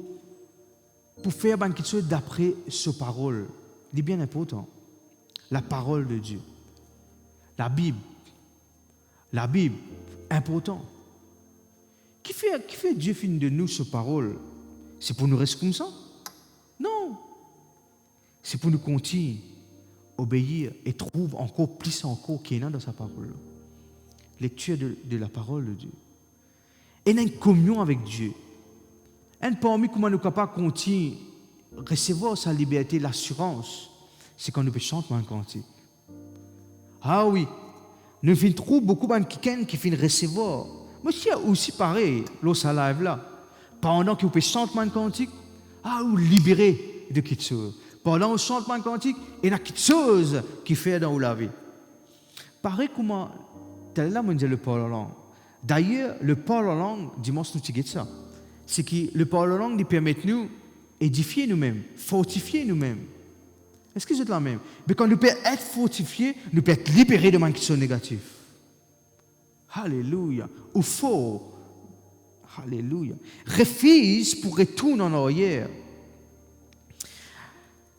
faire quelque chose d'après ce parole. C'est bien important. La parole de Dieu. La Bible, important. Qui fait Dieu fin de nous ce parole? C'est pour nous rester comme ça? Non. C'est pour nous continuer, obéir et trouver encore plus qu'il y en a dans sa parole. Lecture de la parole de Dieu. Et une communion avec Dieu. Et parmi comment nous sommes capables de continuer à recevoir sa liberté, l'assurance, c'est quand nous pouvons chanter un cantique. Ah oui, nous finissons trop beaucoup de gens qui finissent recevoir. Mais c'est aussi pareil, l'autre live là. Pendant que vous pouvez chanter un cantique, vous libérez de quelque chose. Pendant que vous chantez un cantique, il y a quelque chose qui fait dans la vie. Pareil comment, tel là, on dit le parole en langue. D'ailleurs, le parole en langue, dimanche nous disons ça. C'est que le parole en langue nous permet de nous édifier nous-mêmes, fortifier nous-mêmes. Est-ce que c'est la même? Mais quand nous pouvons être fortifiés, nous pouvons être libérés de manques qui sont négatifs. Alléluia. Ou faux. Alléluia. Refuse pour retourner en arrière.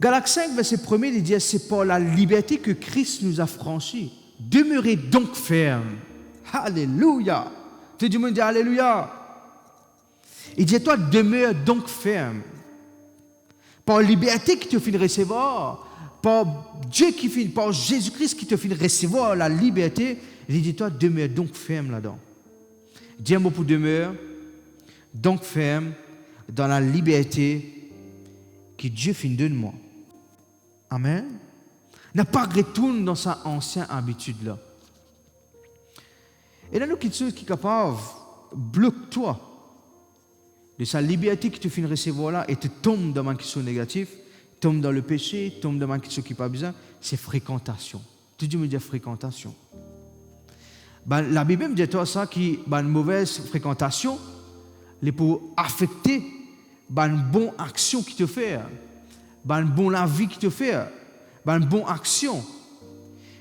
Galates 5, verset 1, il dit, c'est par la liberté que Christ nous a franchis. Demeurez donc ferme. Alléluia. Tout le monde dit Alléluia. Il dit, toi, demeure donc ferme. Par la liberté qui te fait recevoir, par Dieu qui fait, par Jésus-Christ qui te fait recevoir la liberté, il dit, toi, demeure donc ferme là-dedans. Dis un mot pour demeure, donc ferme, dans la liberté que Dieu fait de moi. Amen. N'a pas retourné dans sa ancienne habitude-là. Et là, nous, quelque chose qui est capable, bloque-toi de sa liberté qui te fait recevoir là et te tombe dans une question négative, tombe dans le péché, tombe dans une question qui n'est pas bien, c'est fréquentation. Tu dis me dire fréquentation. La Bible me dit toi ça qui une mauvaise fréquentation, les pour affecter une bonne action qui te fait, une bonne vie qui te fait, une bonne action.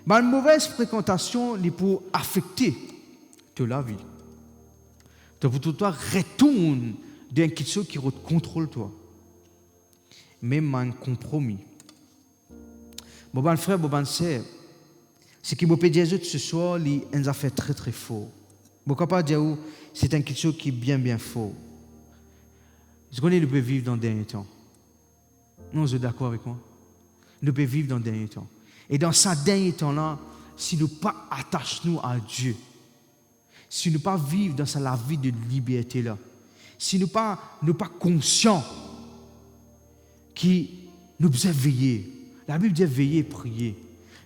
Une mauvaise fréquentation, les pour affecter toute la vie. Donc pour toi retourne d'un quelque chose qui contrôle toi. Même un compromis. Bon frère, bon sœur, ce qui me peut dire ce soir, c'est une affaire très très faux. Je ne peux pas dire que c'est quelque chose qui est bien faux. Je connais, nous pouvons vivre dans le dernier temps. Non, vous êtes d'accord avec moi? Nous pouvons vivre dans le dernier temps. Et dans ce dernier temps-là, si nous ne pas attachons à Dieu, si nous ne pas vivre dans la vie de liberté-là, si nous ne pas conscients que nous devons veiller. La Bible dit veiller et prier.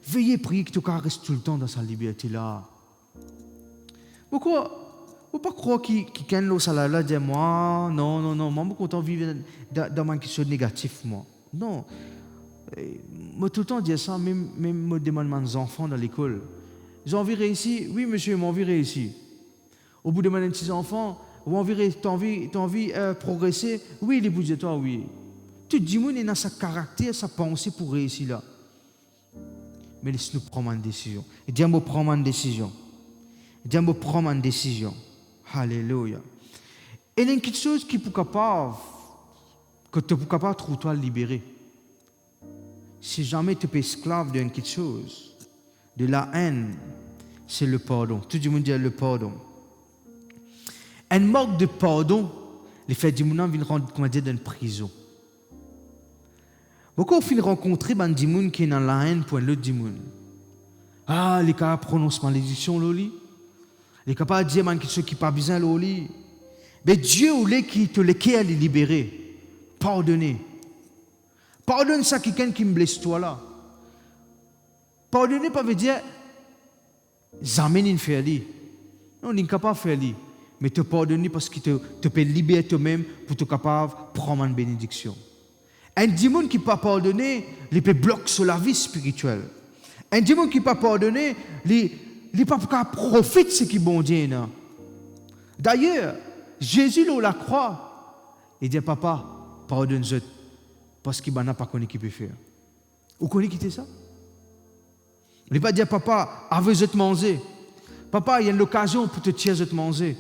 Veiller et prier que tu restes tout le temps dans sa liberté-là. Pourquoi? Il ne faut pas croire qu'il y a un salaire là dit moi, non, moi je suis content de vivre dans une question négative, moi. Non. Moi tout le temps dire ça, même me demande mes enfants dans l'école. J'ai envie de réussir? Oui, monsieur, j'ai envie de réussir. Au bout de mes petits enfants, tu as envie de progresser? Oui, les bouts de toi, oui. Tout le monde a sa caractère, sa pensée pour réussir là. Mais laisse-nous prendre une décision. Et Dieu me prendre une décision. Dieu me prendre une décision. Alléluia. Et il y a quelque chose qui est capable, que tu es capable de trouver toi libéré. si jamais tu es esclave d'une quelque chose, de la haine, c'est le pardon. Tout le monde dit le pardon. Un manque de pardon, les faits du monde viennent rendre, comment dire, d'une prison. Beaucoup finissent rencontrer des gens qui sont dans la haine pour l'autre monde. Ah, les cas prononcent malédiction, loli. Les cas pas dire quelque chose qui pas besoin, loli. Mais Dieu voulait qu'il te les libérer, pardonner. Pardonne ça à quelqu'un qui me blesse toi là. Pardonner pas veut dire j'amène une faire li. Non, on n'est capable de faire li. Mais te pardonner parce qu'il te peut libérer toi-même pour être capable de prendre une bénédiction. Un démon qui ne peut pas pardonner, il peut bloquer sur la vie spirituelle. Un démon qui ne peut pas pardonner, il ne peut pas profiter de ce qui est bon Dieu. D'ailleurs, Jésus, là, la croix, il dit papa, pardonne-moi. Parce qu'il n'a pas connu qui peut faire. Vous connaissez qui c'est ça? Il ne va pas dire papa, avez-vous te manger? Papa, il y a une occasion pour te tirer de te manger.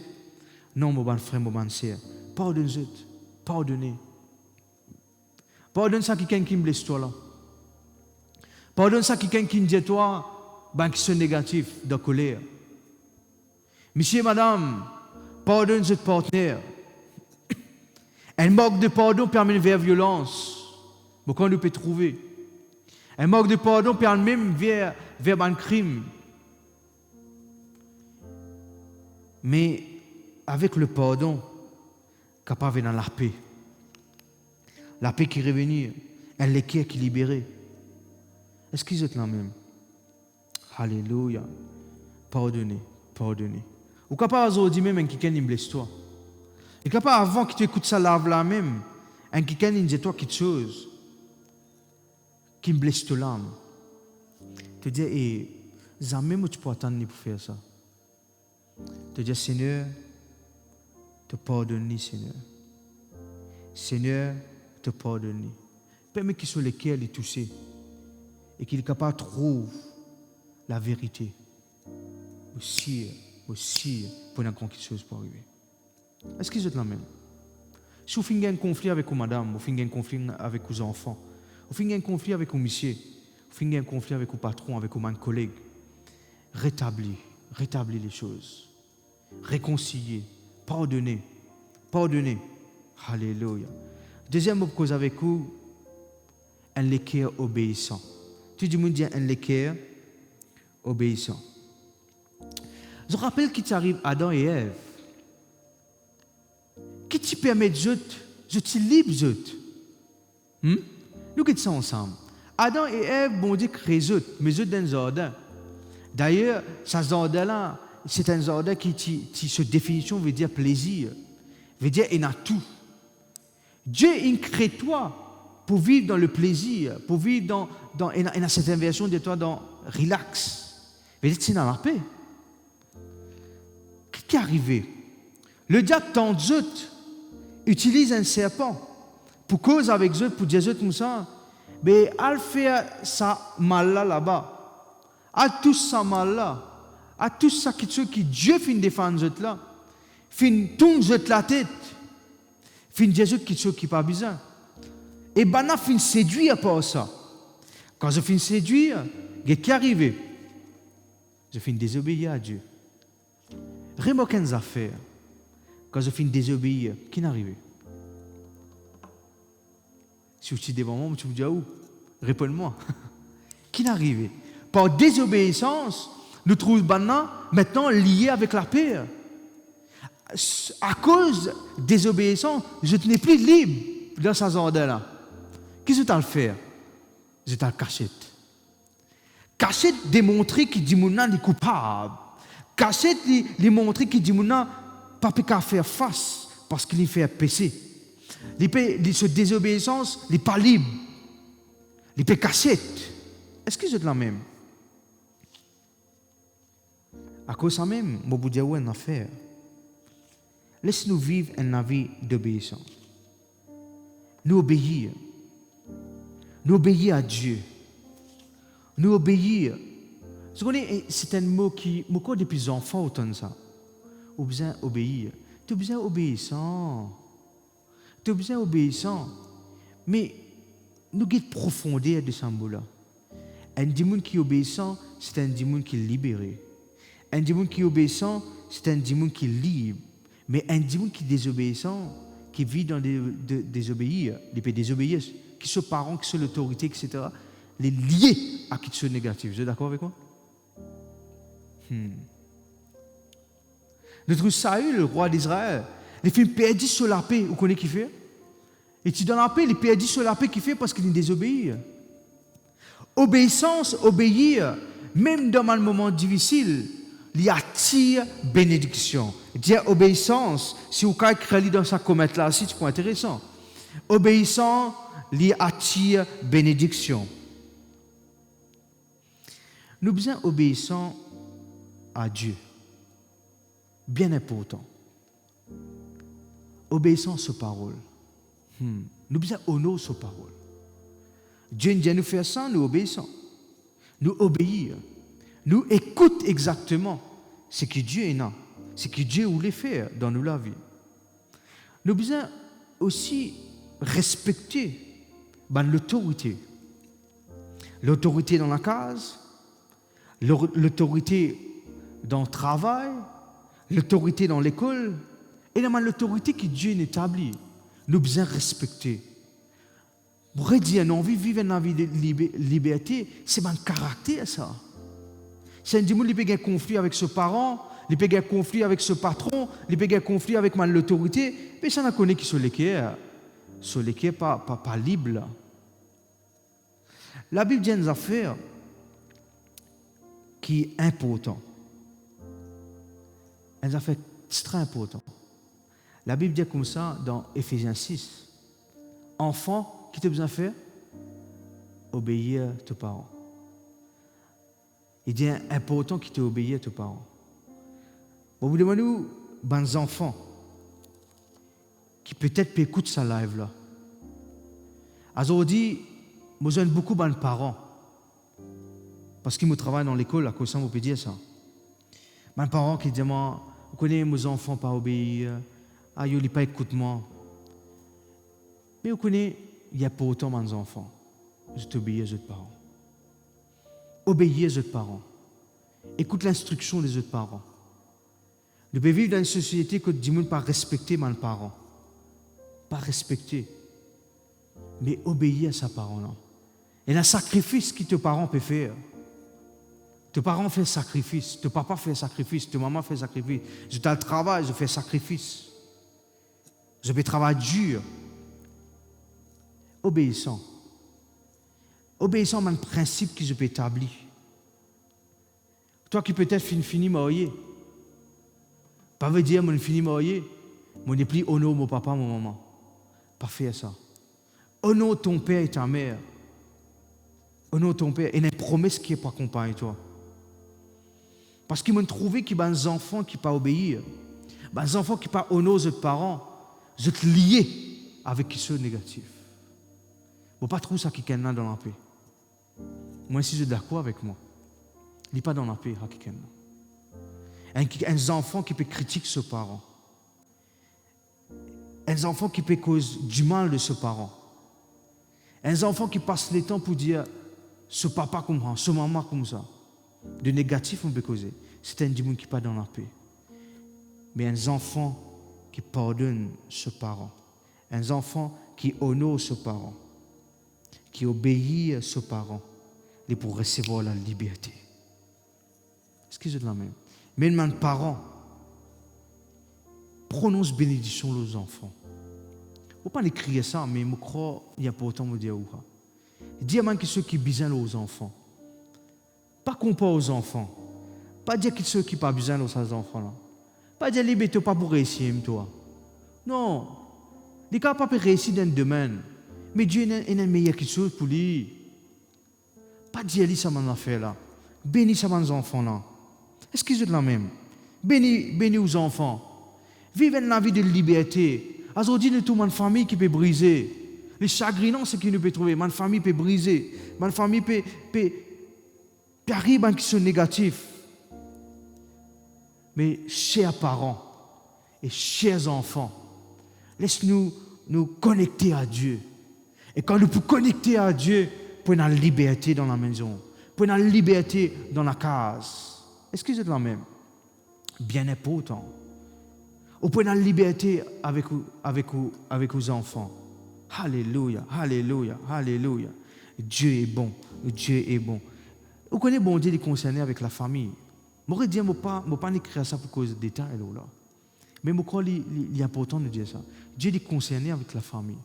Non, mon bon frère, mon bon sœur, pardonne-moi, pardonnez. Pardonne ça à quelqu'un qui me blesse toi là. Pardonne ça à quelqu'un qui me dit toi, qui sont négatifs, de colère. Monsieur et madame, pardonne votre partenaire. Un manque de pardon permet vers violence. Beaucoup nous peut trouver. Un manque de pardon permet même vers un crime. Mais avec le pardon, capable dans la paix. La paix qui est revenue, un l'équerre qui est libéré. Est-ce qu'ils sont là même? Alléluia. Pardonnez, pardonnez. Ou capable aujourd'hui même un quelqu'un qui blesse toi. Et capable avant que tu écoutes ça là même, un quelqu'un qui dit toi quelque chose qui me blesse ton âme. Tu dis, jamais tu peux attendre pour faire ça. Tu dis, Seigneur, te pardonne, Seigneur. Seigneur, te pardonne. Permets qu'il soit lesquels il touché et qu'il est capable de trouver la vérité. Aussi, pour quelque chose pour arriver. Est-ce qu'ils sont là même? Si vous avez un conflit avec vous, madame, vous avez un conflit avec vos enfants, vous avez un conflit avec vos messieurs, vous avez un conflit avec vos patrons, avec vos collègues, rétablis les choses. Réconcilier, pardonner. Alléluia. Deuxième cause avec vous, un l'équerre obéissant. Tout le monde dit un l'équerre obéissant. Je rappelle qu'il t'arrive Adam et Ève. Qui te permet de je te libre. Nous qui sommes ensemble. Adam et Ève, bon Dieu, créent mais dans un jardin. D'ailleurs, ce jardin-là, c'est un jardin qui se définition veut dire plaisir, veut dire il a tout. Dieu il crée toi pour vivre dans le plaisir, pour vivre dans cette inversion de toi dans relax. Veut dire c'est dans la paix. Qu'est-ce qui est arrivé? Le diable tente utilise un serpent pour cause avec eux, pour dire comme ça, mais elle fait ça mal là-bas. À tout ça mal là. À tout ça qui Dieu fin défendre eux là. Fin tourne eux la tête. Fin dire eux qui pas besoin. Et bana fin séduire par ça. Quand je fin séduire, qu'est-ce qui est arrivé? Je fin désobéir à Dieu. Remarque une affaire. Quand je finis de désobéir, qui n'est arrivé? Si vous êtes devant moi, tu me dis où? Réponds-moi. Qui n'est arrivé? Par désobéissance, nous trouvons maintenant liés avec la paix. À cause de désobéissance, je n'ai plus libre dans ce jardin-là. Qu'est-ce que tu as à faire? Je t'ai cachette. Cachette démontrer qu'il dit mon est coupable. Cachette lui montrer qu'il dit mon pas qu'à faire face parce qu'il fait péché. Cette désobéissance, il n'est pas libre. Il peut cachette. Est-ce que c'est la même? À cause de ça même, je vous dis une affaire. Laisse-nous vivre une vie d'obéissance. Nous obéir. Nous obéir à Dieu. Nous obéir. C'est un mot qui, beaucoup depuis enfants autant ça. Tu as besoin d'obéir. Tu as besoin d'obéissant. Tu as besoin d'obéissant. Mais, nous avons profondeur de ce mot-là. Un démon qui est obéissant, c'est un démon qui est libéré. Un démon qui est obéissant, c'est un démon qui est libre. Mais un démon qui est désobéissant, qui vit dans désobéir, il peut désobéir, qui sont parents, qui sont l'autorité, etc., les liés à qui sont négatifs. Vous êtes d'accord avec moi? Notre Saül, le roi d'Israël, il fait perdu sur la paix. Vous connaissez qui fait? Et tu donnes la paix, il perdit sur la paix qui fait parce qu'il désobéit. Obéissance, obéir, même dans un moment difficile, il y attire bénédiction. Dire obéissance, si vous avez dans sa comète là, c'est point intéressant. Obéissant, il attire bénédiction. Nous besoin obéissant à Dieu. Bien important. Obéissance aux paroles. Nous besoin honorer ses paroles. Dieu nous dit nous faire ça, nous obéissons. Nous obéir. Nous écoutons exactement ce que Dieu est là, ce que Dieu voulait faire dans nous la vie. Nous besoin aussi respecter l'autorité. L'autorité dans la case, l'autorité dans le travail, l'autorité dans l'école, et l'autorité que Dieu a établie. Nous besoin respecter. Pour dire non, vivre une vie de liberté, c'est un caractère ça. C'est un démon qui peut avoir un conflit avec ses parents, il peut avoir un conflit avec ce patron, il peut avoir un conflit avec l'autorité, mais ça n'a connaît qui sont lesquels pas libres. La Bible dit une affaire qui est importante. Une affaire très importante. La Bible dit comme ça dans Éphésiens 6. Enfant, qui t'a besoin de faire? Obéir à tes parents. Il dit important qui t'obéir à tes parents. Bon, vous demandez où les enfants qui peut-être peut écouter sa live là. Aujourd'hui, moi j'aime beaucoup de parents parce qu'ils me travaillent dans l'école, à cause ça, vous pouvez dire ça. Mes parents qui disent, vous connaissez mes enfants pas obéir, ils ne pas écouter moi. Mais vous connaissez, il y a pas autant mes enfants. Je t'obéis aux autres parents. Obéis aux autres parents. Écoute l'instruction des autres parents. Nous pouvons vivre dans une société que du monde pas respecter mes parents. Pas respecter. Mais obéir à ses parents. Non. Et il y a un sacrifice que tes parents peuvent faire. Tes parents font sacrifice. Tes papas font sacrifice. Tes mamans font sacrifice. Je dois le travail, je fais sacrifice. Je vais travailler dur. Obéissant. Obéissant à un principe que je peux établir. Toi qui peut-être fini marié, pas veut dire que je fini marié, je n'ai plus honor mon papa, mon maman. Pas faire ça. Honore ton père et ta mère. Honore ton père. Et il y a une promesse qui n'est pas accompagnée toi. Parce qu'ils m'ont trouvé qu'il y a des enfants qui ne pas obéir, des enfants qui ne pas honorer leurs parents, je te lié avec qui sont négatifs. Je ne pas trouver ça qui est dans la paix. Moi, si je suis d'accord avec moi, il n'est pas dans la paix. Un enfant qui peut critiquer ses parents. Un enfant qui peut causer du mal de ses parents. Un enfant qui passe le temps pour dire ce papa comme ça, ce maman comme ça. De négatif, on peut causer. C'est un démon qui n'est pas dans la paix. Mais un enfant qui pardonne ses parents. Un enfant qui honore ses parents. Qui obéit à ses parents. Et pour recevoir la liberté. Est-ce que c'est de la même? Mais les parents prononcent bénédiction aux enfants. Il ne faut pas écrire ça, mais je crois qu'il y a pas autant de dire. Dis à ceux qui besoin aux enfants. Pas comparer aux enfants. Pas dire qu'ils sont qui pas besoin aux enfants là. Pas dire liberté pas pour réussir toi. Non. Les gars pas réussir dans le domaine. Mais Dieu est une meilleure chose pour lui. Pas dire lui ça m'a fait là. Bénis ça mes enfants là. Est-ce qu'ils sont de la même? Bénis aux enfants. Vivez une vie de liberté. Aujourd'hui, nous avons une famille qui peut briser. Les chagrinants, c'est qui nous peut trouver. Ma famille peut briser. Ma famille peut arriver qui sont négatifs. Mais chers parents et chers enfants, laisse-nous nous connecter à Dieu. Et quand nous pouvons connecter à Dieu, pour une liberté dans la maison, pour une liberté dans la case. Est-ce que c'est la même? Bien important. Ou pour une liberté avec vos enfants. Alléluia, alléluia, alléluia. Dieu est bon, Dieu est bon. Vous connaissez bon Dieu, il est concerné avec la famille. Je ne vais pas écrire ça pour cause de détails. Mais je crois qu'il est important de dire ça. Dieu est concerné avec la famille.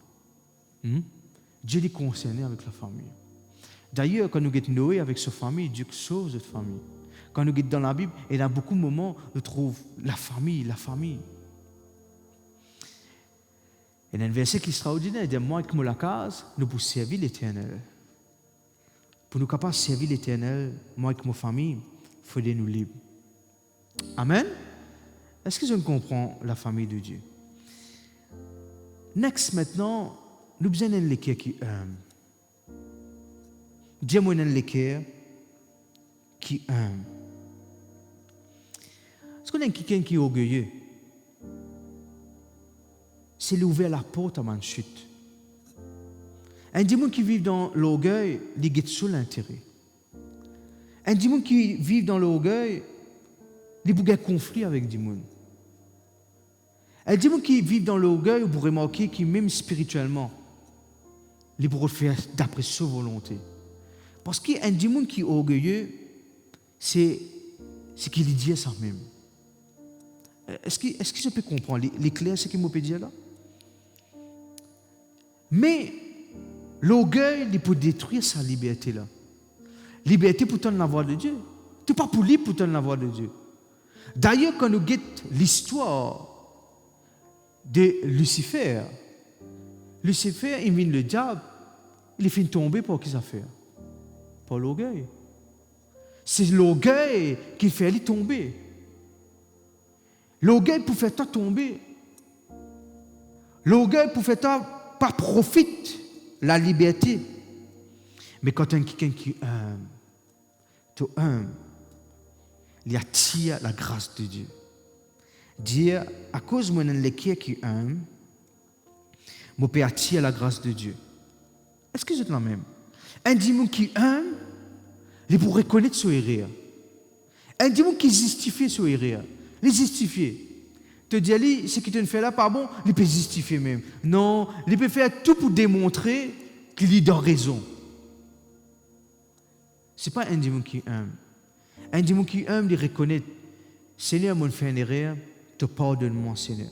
Dieu est concerné avec la famille. D'ailleurs, quand nous sommes Noé avec sa famille, Dieu sauve cette famille. Quand nous sommes dans la Bible, il y a beaucoup de moments où nous trouvons la famille, la famille. Il y a un verset qui est extraordinaire. Il dit, moi, avec la case, nous pouvons servir l'Éternel. Pour nous capables de servir l'Éternel, moi, avec ma famille, il faut nous libres. Amen. Est-ce que je comprends la famille de Dieu? Next, maintenant, nous avons besoin d'un l'équerre qui aime. Dis-moi un l'équerre qui aime. Est-ce qu'on a quelqu'un qui est orgueilleux? C'est l'ouvrir la porte à ma chute. Un démon qui vit dans l'orgueil, il est sous l'intérêt. Un démon qui vit dans l'orgueil, il peut avoir un conflit avec des démons. Un démon qui vit dans l'orgueil, vous remarquez qu'il même spirituellement, il peut faire d'après sa volonté. Parce qu'un démon qui est orgueilleux, c'est qu'il dit ça même. Est-ce que je peux comprendre l'éclair, ce qu'il m'a peut dire là? Mais l'orgueil, il peut détruire sa liberté là. Liberté pour tendre la voix de Dieu. Tu n'es pas pour libre pour tendre la voix de Dieu. D'ailleurs, quand nous guettons l'histoire de Lucifer, Lucifer, il vient le diable, il est fait tomber pour qui ça fait? Par l'orgueil. C'est l'orgueil qui fait lui tomber. L'orgueil pour faire toi tomber. L'orgueil pour faire toi pas profite la liberté. Mais quand tu as quelqu'un qui aime, tu aimes, il attire la grâce de Dieu. Dire, à cause de mon l'équerre qui aime, je peux attirer la grâce de Dieu. Est-ce que c'est la même? Un démon qui aime, il peut reconnaître son erreur. Un démon qui justifie son erreur, il justifier. Te dire, ce qui te fait là, pas bon, il peut justifier même. Non, il peut faire tout pour démontrer qu'il est dans raison. Ce n'est pas un démon qui aime. Un démon qui aime, il reconnaît, Seigneur, moi, fait une erreur, te pardonne-moi, Seigneur.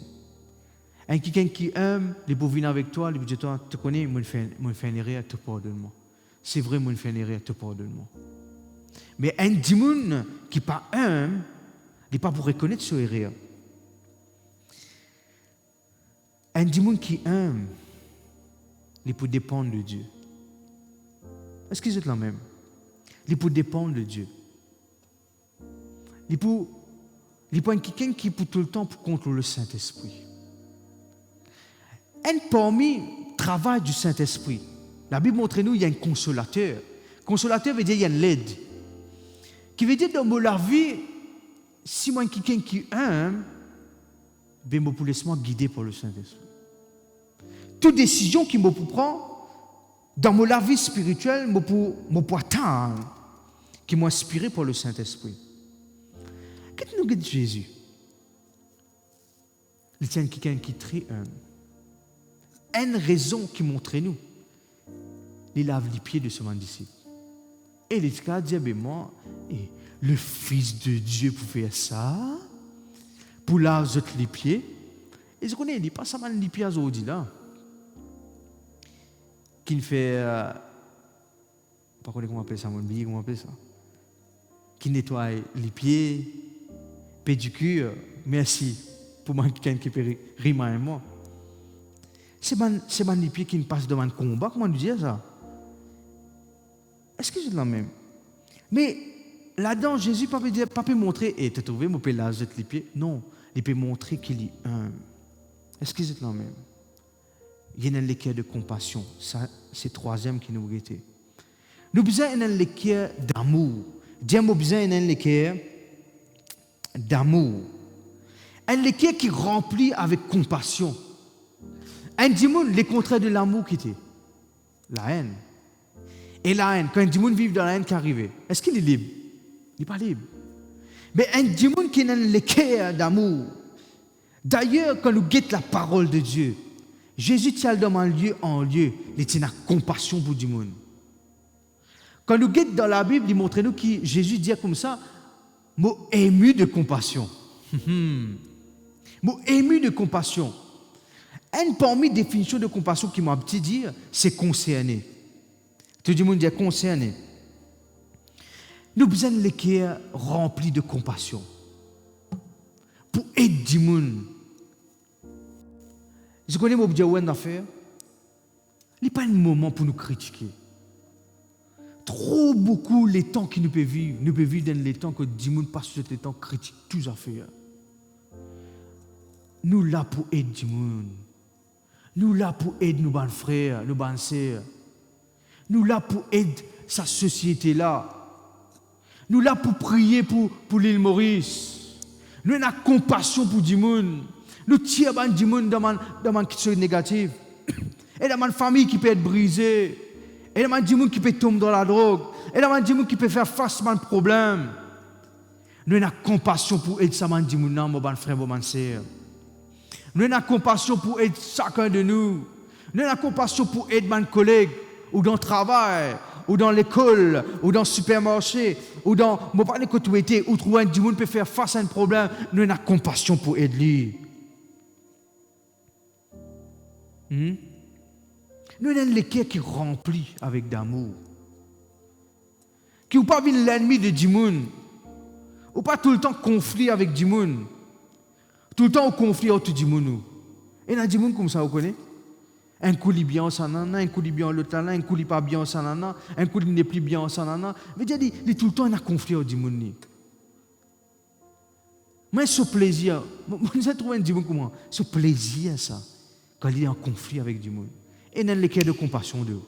Un quelqu'un qui aime, il peut venir avec toi, il peut dire, toi, tu connais, moi, fait une erreur, te pardonne-moi. C'est vrai, moi, fait une erreur, te pardonne-moi. Mais un démon qui n'est pas aime, il n'est pas pour reconnaître son erreur. Un démon qui aime, il peut dépendre de Dieu. Est-ce que c'est la même? Il peut dépendre de Dieu. Il peut être quelqu'un qui peut tout le temps pour contrôler le Saint-Esprit. Un parmi le travail du Saint-Esprit, la Bible montre nous qu'il y a un consolateur. Consolateur veut dire qu'il y a une aide. Qui veut dire dans la vie, si moi quelqu'un qui aime, ben je peux laisser guider par le Saint-Esprit. Toute décision qui me prend dans ma vie spirituelle, je peux attendre, qui m'a inspiré par le Saint-Esprit. Qu'est-ce que nous dit Jésus? Il tient quelqu'un qui est très humble. Une raison qui montre nous, il lave les pieds de son disciple. Et il dit, ben moi, le Fils de Dieu pour faire ça, pour laver les pieds. Et je connais, il dit pas ça mal les pieds aujourd'hui là. Qui ne fait, pas comment on appelle ça, comment on appelle ça? Qui nettoie les pieds, pédicure, merci pour moi quelqu'un qui peut rimer à moi. C'est les pieds qui ne passent devant le combat, comment on dit ça? Est-ce que c'est la même? Mais là-dedans, Jésus ne peut pas montrer, tu as trouvé, mon pélage les pieds. Non, il peut montrer qu'il est humble. Est-ce que c'est la même? Il y a un l'équerre de compassion. Ça, c'est le troisième qui nous guette. Nous avons besoin d'un l'équerre d'amour. Dieu a besoin d'un l'équerre d'amour. Un l'équerre qui remplit avec compassion. Un démon, le contraire de l'amour qui était. La haine. Et la haine, quand un démon vit dans la haine qui arrive, est-ce qu'il est libre? Il n'est pas libre. Mais un démon qui n'a le cœur d'amour. D'ailleurs, quand nous guettons la parole de Dieu, Jésus tient dans lieu en lieu, il tient la compassion pour le démon. Quand nous guettons dans la Bible, il montre nous que Jésus dit comme ça, mot ému de compassion. Mot ému de compassion. Une parmi les définitions de compassion qui m'a petit dire, c'est concerné. Tout le monde dit concerné. Nous avons besoin de cœur rempli de compassion. Pour aider les gens. Je connais mon budget une affaire. Il n'est pas un moment pour nous critiquer. Trop beaucoup les temps que nous pouvons vivre dans les temps que les gens passent sur les temps critiquent tous les affaires. Nous là pour aider les gens. Nous là pour aider nos bons frères, nos bonnes sœurs. Nous là pour aider sa société là. Nous là pour prier pour l'île Maurice. Nous avons compassion pour les gens. Nous tirons les gens dans une situation négative. Et dans une famille qui peut être brisée. Et dans des gens qui peuvent tomber dans la drogue. Et dans des gens qui peuvent faire face à un problème. Nous avons compassion pour aider ces gens, mon bon frère, mon sœur. Nous avons compassion pour aider chacun de nous. Nous avons compassion pour aider mes collègues, ou dans le travail, ou dans l'école, ou dans le supermarché, ou dans mon parler côté, ou trouver un monde peut faire face à un problème. Nous avons compassion pour aider lui. Nous avons le cœur qui est rempli avec d'amour. Qui n'est pas l'ennemi de Dimoun. Ou pas tout le temps conflit avec Dimoun. Tout le temps au conflit entre Dimoun. Et dans Dimoun comme ça, vous connaissez? Un coup il est bien en sanana, un coup il est bien en l'autre, un coup il n'est pas bien en sanana, un coup il n'est plus bien en sanana. Mais il est tout le temps un conflit avec Dimoun. Mais ce plaisir, je trouve un Dimoun comment? Ce plaisir, ça, quand il est en conflit avec Dimoun. Et dans les cœurs de compassion d'eux.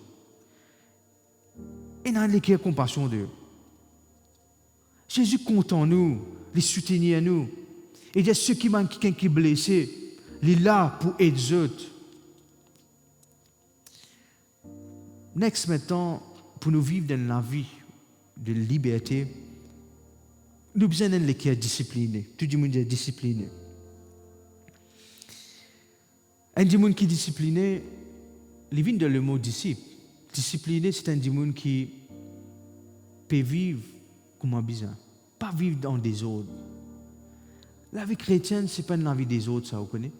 Et dans les cœurs de compassion d'eux. Jésus compte en nous, les soutenir nous. Et il y a ceux qui manquent quelqu'un qui est blessé, il est là pour aider les autres. Next maintenant, pour nous vivre dans la vie de liberté, nous avons besoin d'un cœur discipliné. Tout le monde est discipliné. Un démon qui est discipliné, il vient de le mot disciple. Discipliné, c'est un démon qui peut vivre comme un besoin, pas vivre dans des autres. La vie chrétienne, ce n'est pas la vie des autres, ça, vous connaissez?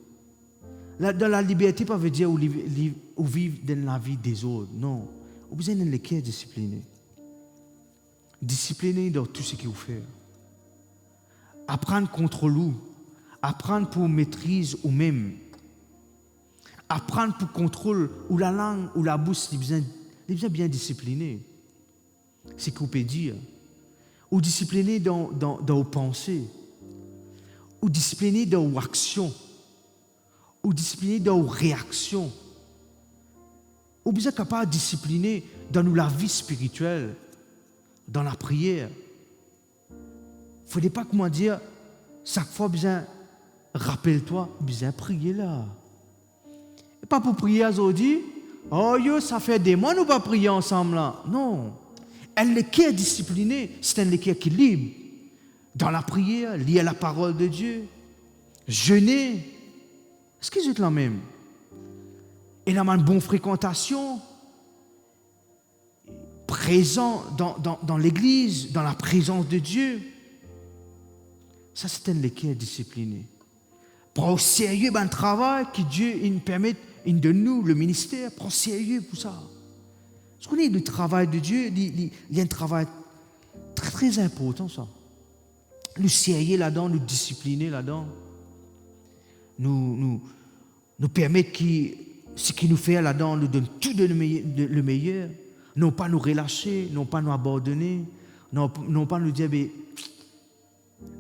Dans la liberté, pas veut dire ou vivre dans la vie des autres. Non. Vous avez besoin d'un cœur discipliné. Discipliné dans tout ce que vous faites. Apprendre contre vous. Apprendre pour maîtrise ou même. Apprendre pour contrôle ou la langue ou la bouche, il besoin bien discipliné. C'est ce qu'on peut dire. Ou discipliné dans vos pensées. Ou discipliné dans vos actions. Ou discipliné dans vos réactions. Ou bien capable de discipliner dans la vie spirituelle, dans la prière. Il ne faudrait pas, comment dire, chaque fois, bien, rappelle-toi, bien prier là. Et pas pour prier à Zodi, oh yo, ça fait des mois nous pas prier ensemble là. Non. Un cœur discipliné, c'est un cœur qui est libre. Dans la prière, lié à la parole de Dieu. Jeûner. Est-ce que c'est la même? Et là, une bonne fréquentation, présent dans l'église, dans la présence de Dieu. Ça, c'est un cœur discipliné. Prends au sérieux le travail que Dieu nous permet de nous, le ministère, prends au sérieux pour ça. Parce qu'on est le travail de Dieu, il y a un travail très, très important, ça. Nous sérieux là-dedans, nous discipliner là-dedans. Nous permettre ce qu'il nous fait là-dedans, nous donne tout le meilleur. Non pas nous relâcher, non pas nous abandonner, non pas nous dire, mais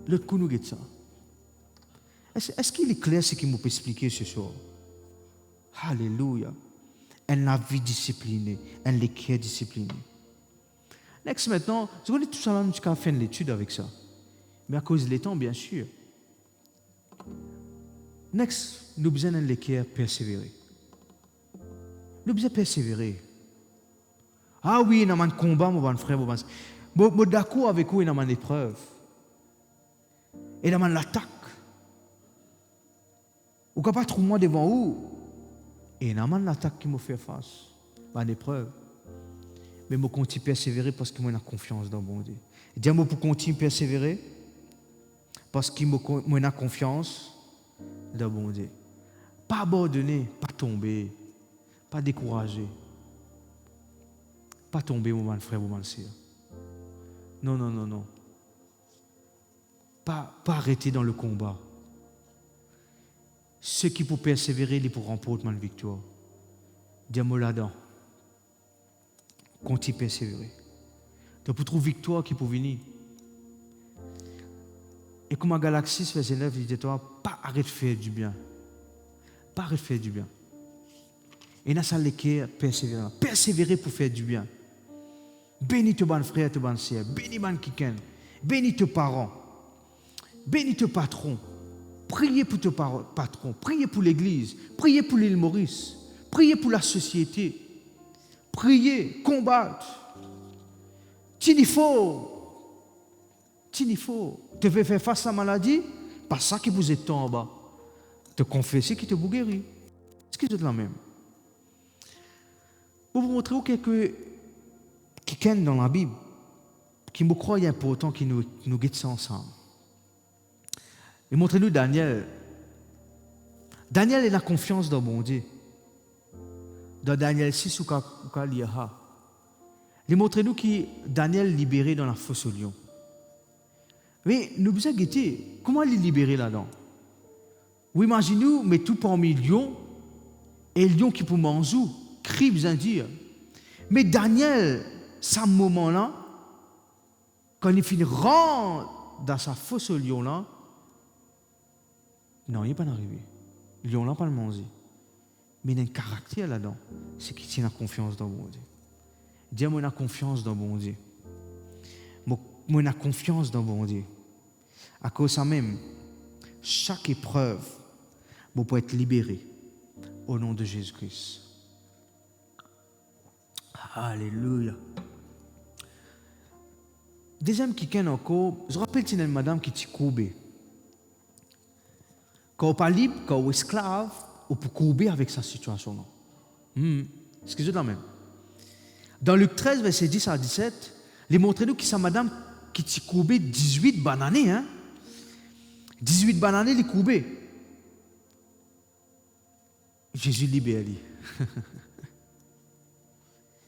l'autre coup nous guette ça. Est-ce qu'il est clair ce qu'il m'a expliqué ce soir? Alléluia. Elle a vie disciplinée, elle est cœur discipliné. Next maintenant, je connais tout ça là, nous avons fait l'étude avec ça. Mais à cause du temps, bien sûr. Next, nous avons besoin d'un cœur persévérer. Nous avons besoin de persévérer. Ah oui, il y a un combat, mon bon frère, mon bon frère. Je suis d'accord avec vous, il y a une épreuve. Il y a une attaque. Ou quand pas trop moi devant vous, et il y a une attaque qui me fait face. Une épreuve. Mais je continue à persévérer parce que moi, j'ai confiance dans mon Dieu. Dis-moi pour continuer à persévérer parce que moi, j'ai confiance dans mon Dieu. Pas abandonner, pas tomber, pas décourager. Pas tomber, mon frère, mon sœur. Non, non, non, non. Pas arrêter dans le combat. Ceux qui pour persévérer, ils pour remporter la victoire. Dis-moi là-dedans. Continue à persévérer. Donc pour trouver victoire qui peut venir. Et comme à Galaxie, verset 9, il dit toi, pas arrête de faire du bien. Pas arrête de faire du bien. Et dans ça, l'équerre, persévérer. Persévérer pour faire du bien. Bénis tes bons frères, tes bonnes sœurs. Bénis tes kiken. Bénis tes parents. Bénis tes patrons. Priez pour tes patrons. Priez pour l'église. Priez pour l'île Maurice. Priez pour la société. Priez, combattre. Il faut. Tu veux faire face à la maladie, pas ça qui vous est en bas. Te confesser qui te vous guérit. Est-ce que c'est la même? Pour vous montrer quelques quelqu'un dans la Bible qui me croit important que nous guettions ça ensemble. Et montrez-nous Daniel. Daniel il a confiance dans mon Dieu. Dans Daniel 6 ou Kaliaha. Il montrez-nous que Daniel libéré dans la fosse au lion. Mais nous besoin guetter. Comment il est libéré là-dedans? Vous imaginez-vous, mais tout parmi lion et lion qui peut manger, crie besoin dire. Mais Daniel, ce moment-là, quand il finit rentre dans sa fosse au lion-là, non, il n'est pas arrivé. Le lion-là n'a pas le mangé. Mais il y a un caractère là-dedans. C'est qu'il tient la confiance dans mon Dieu. Dis-moi, la confiance dans mon Dieu. Moi, la confiance dans mon Dieu. À cause de ça même, chaque épreuve, vous pouvez être libéré au nom de Jésus-Christ. Alléluia. Deuxième qui est encore, je rappelle qu'il y a une madame qui est courbée. Quand on n'est pas libre, quand on est esclave, on peut courber avec sa situation. Excusez-moi même. Dans Luc 13, verset 10 à 17, il montre-nous que c'est madame qui est courbée 18 bananes. Hein? 18 bananes, elle est courbée. Jésus libère lui.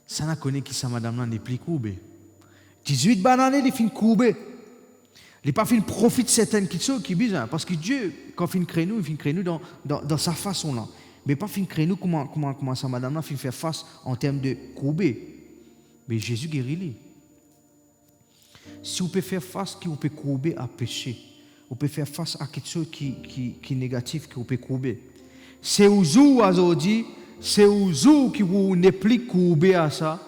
Ça n'a connu que sa madame n'est plus courbée. 18 bananes, elle est fin courbée. Il n'est pas fin profite de certaines choses qui disent, parce que Dieu, quand il crée nous dans sa façon là. Mais pas fin crée nous comment sa madame là fin faire face en termes de courbée. Mais Jésus guérit lui. Si vous pouvez faire face, vous pouvez courber à péché. Vous pouvez faire face à quelque chose qui est négatif, que vous pouvez courber. C'est aujourd'hui, c'est aujourd'hui qui vous n'est plus courbé à ça.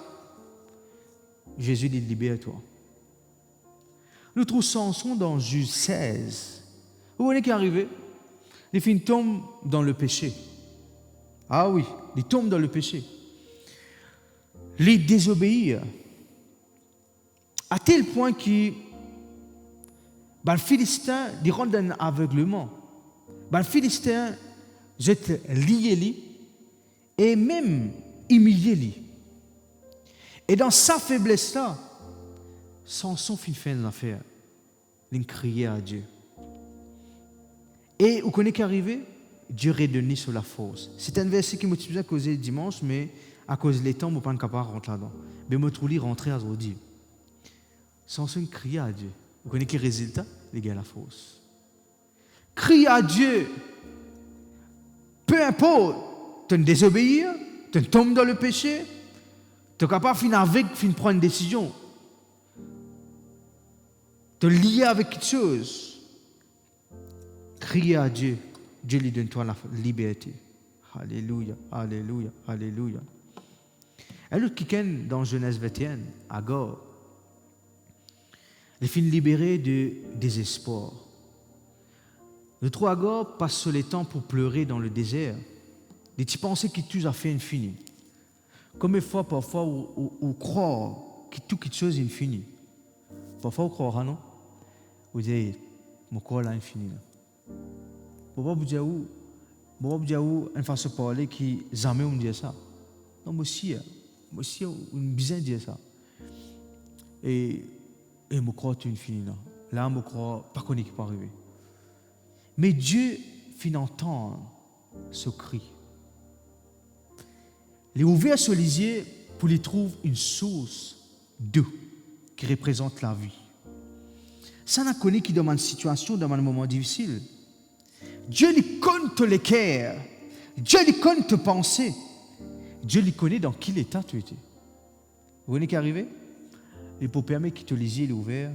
Jésus dit libère toi. Nous trouvons Samson dans Juge 16. Vous voyez qui est arrivé? Les filles tombent dans le péché. Ah oui, ils tombent dans le péché. Les désobéir. À tel point que le Philistin, il rentre dans un aveuglement. Le Philistin, jette lié et même humilié lui. Et dans sa faiblesse-là, Samson fit faire une affaire. Il criait à Dieu. Et vous connaissez qui est arrivé? Dieu redonnait sur la force. C'est un verset qui m'a motive à causer dimanche, mais à cause des temps, je ne suis pas capable de rentrer là-dedans. Mais je suis rentré à aujourd'hui. Samson criait à Dieu. Vous connaissez quel résultat? Les gars, la force. Crie à Dieu. Peu importe, tu désobéir, tu tombes dans le péché, tu es capable de prendre une décision. Te lier avec quelque chose. Crier à Dieu. Dieu lui donne toi la liberté. Alléluia, alléluia, alléluia. Un autre qui est dans Genèse 21, Agor. Il finit libéré de désespoir. Le trois Agor passe le temps pour pleurer dans le désert. Et tu pensais que tout a fait une finie. Combien de fois, parfois, on croit que toute chose est infinie. Parfois, on croit, non? On dit, mon corps là, infini. Pourquoi vous dites une façon de parler qui jamais on dit ça? Non, moi aussi, on besoin de dire ça. Et mon corps est infini. Là, mon corps, pas qu'on qui peut arriver. Mais Dieu finit entendre ce cri. Il est ouvert sur les yeux pour y trouver une source d'eau qui représente la vie. Ça n'a connu qui dans une situation, dans un moment difficile. Dieu lui connaît les cœurs. Dieu lui connaît tes pensées. Dieu lui connaît dans quel état tu étais. Vous voyez qui est arrivé? Il peut permettre que te les yeux ouverts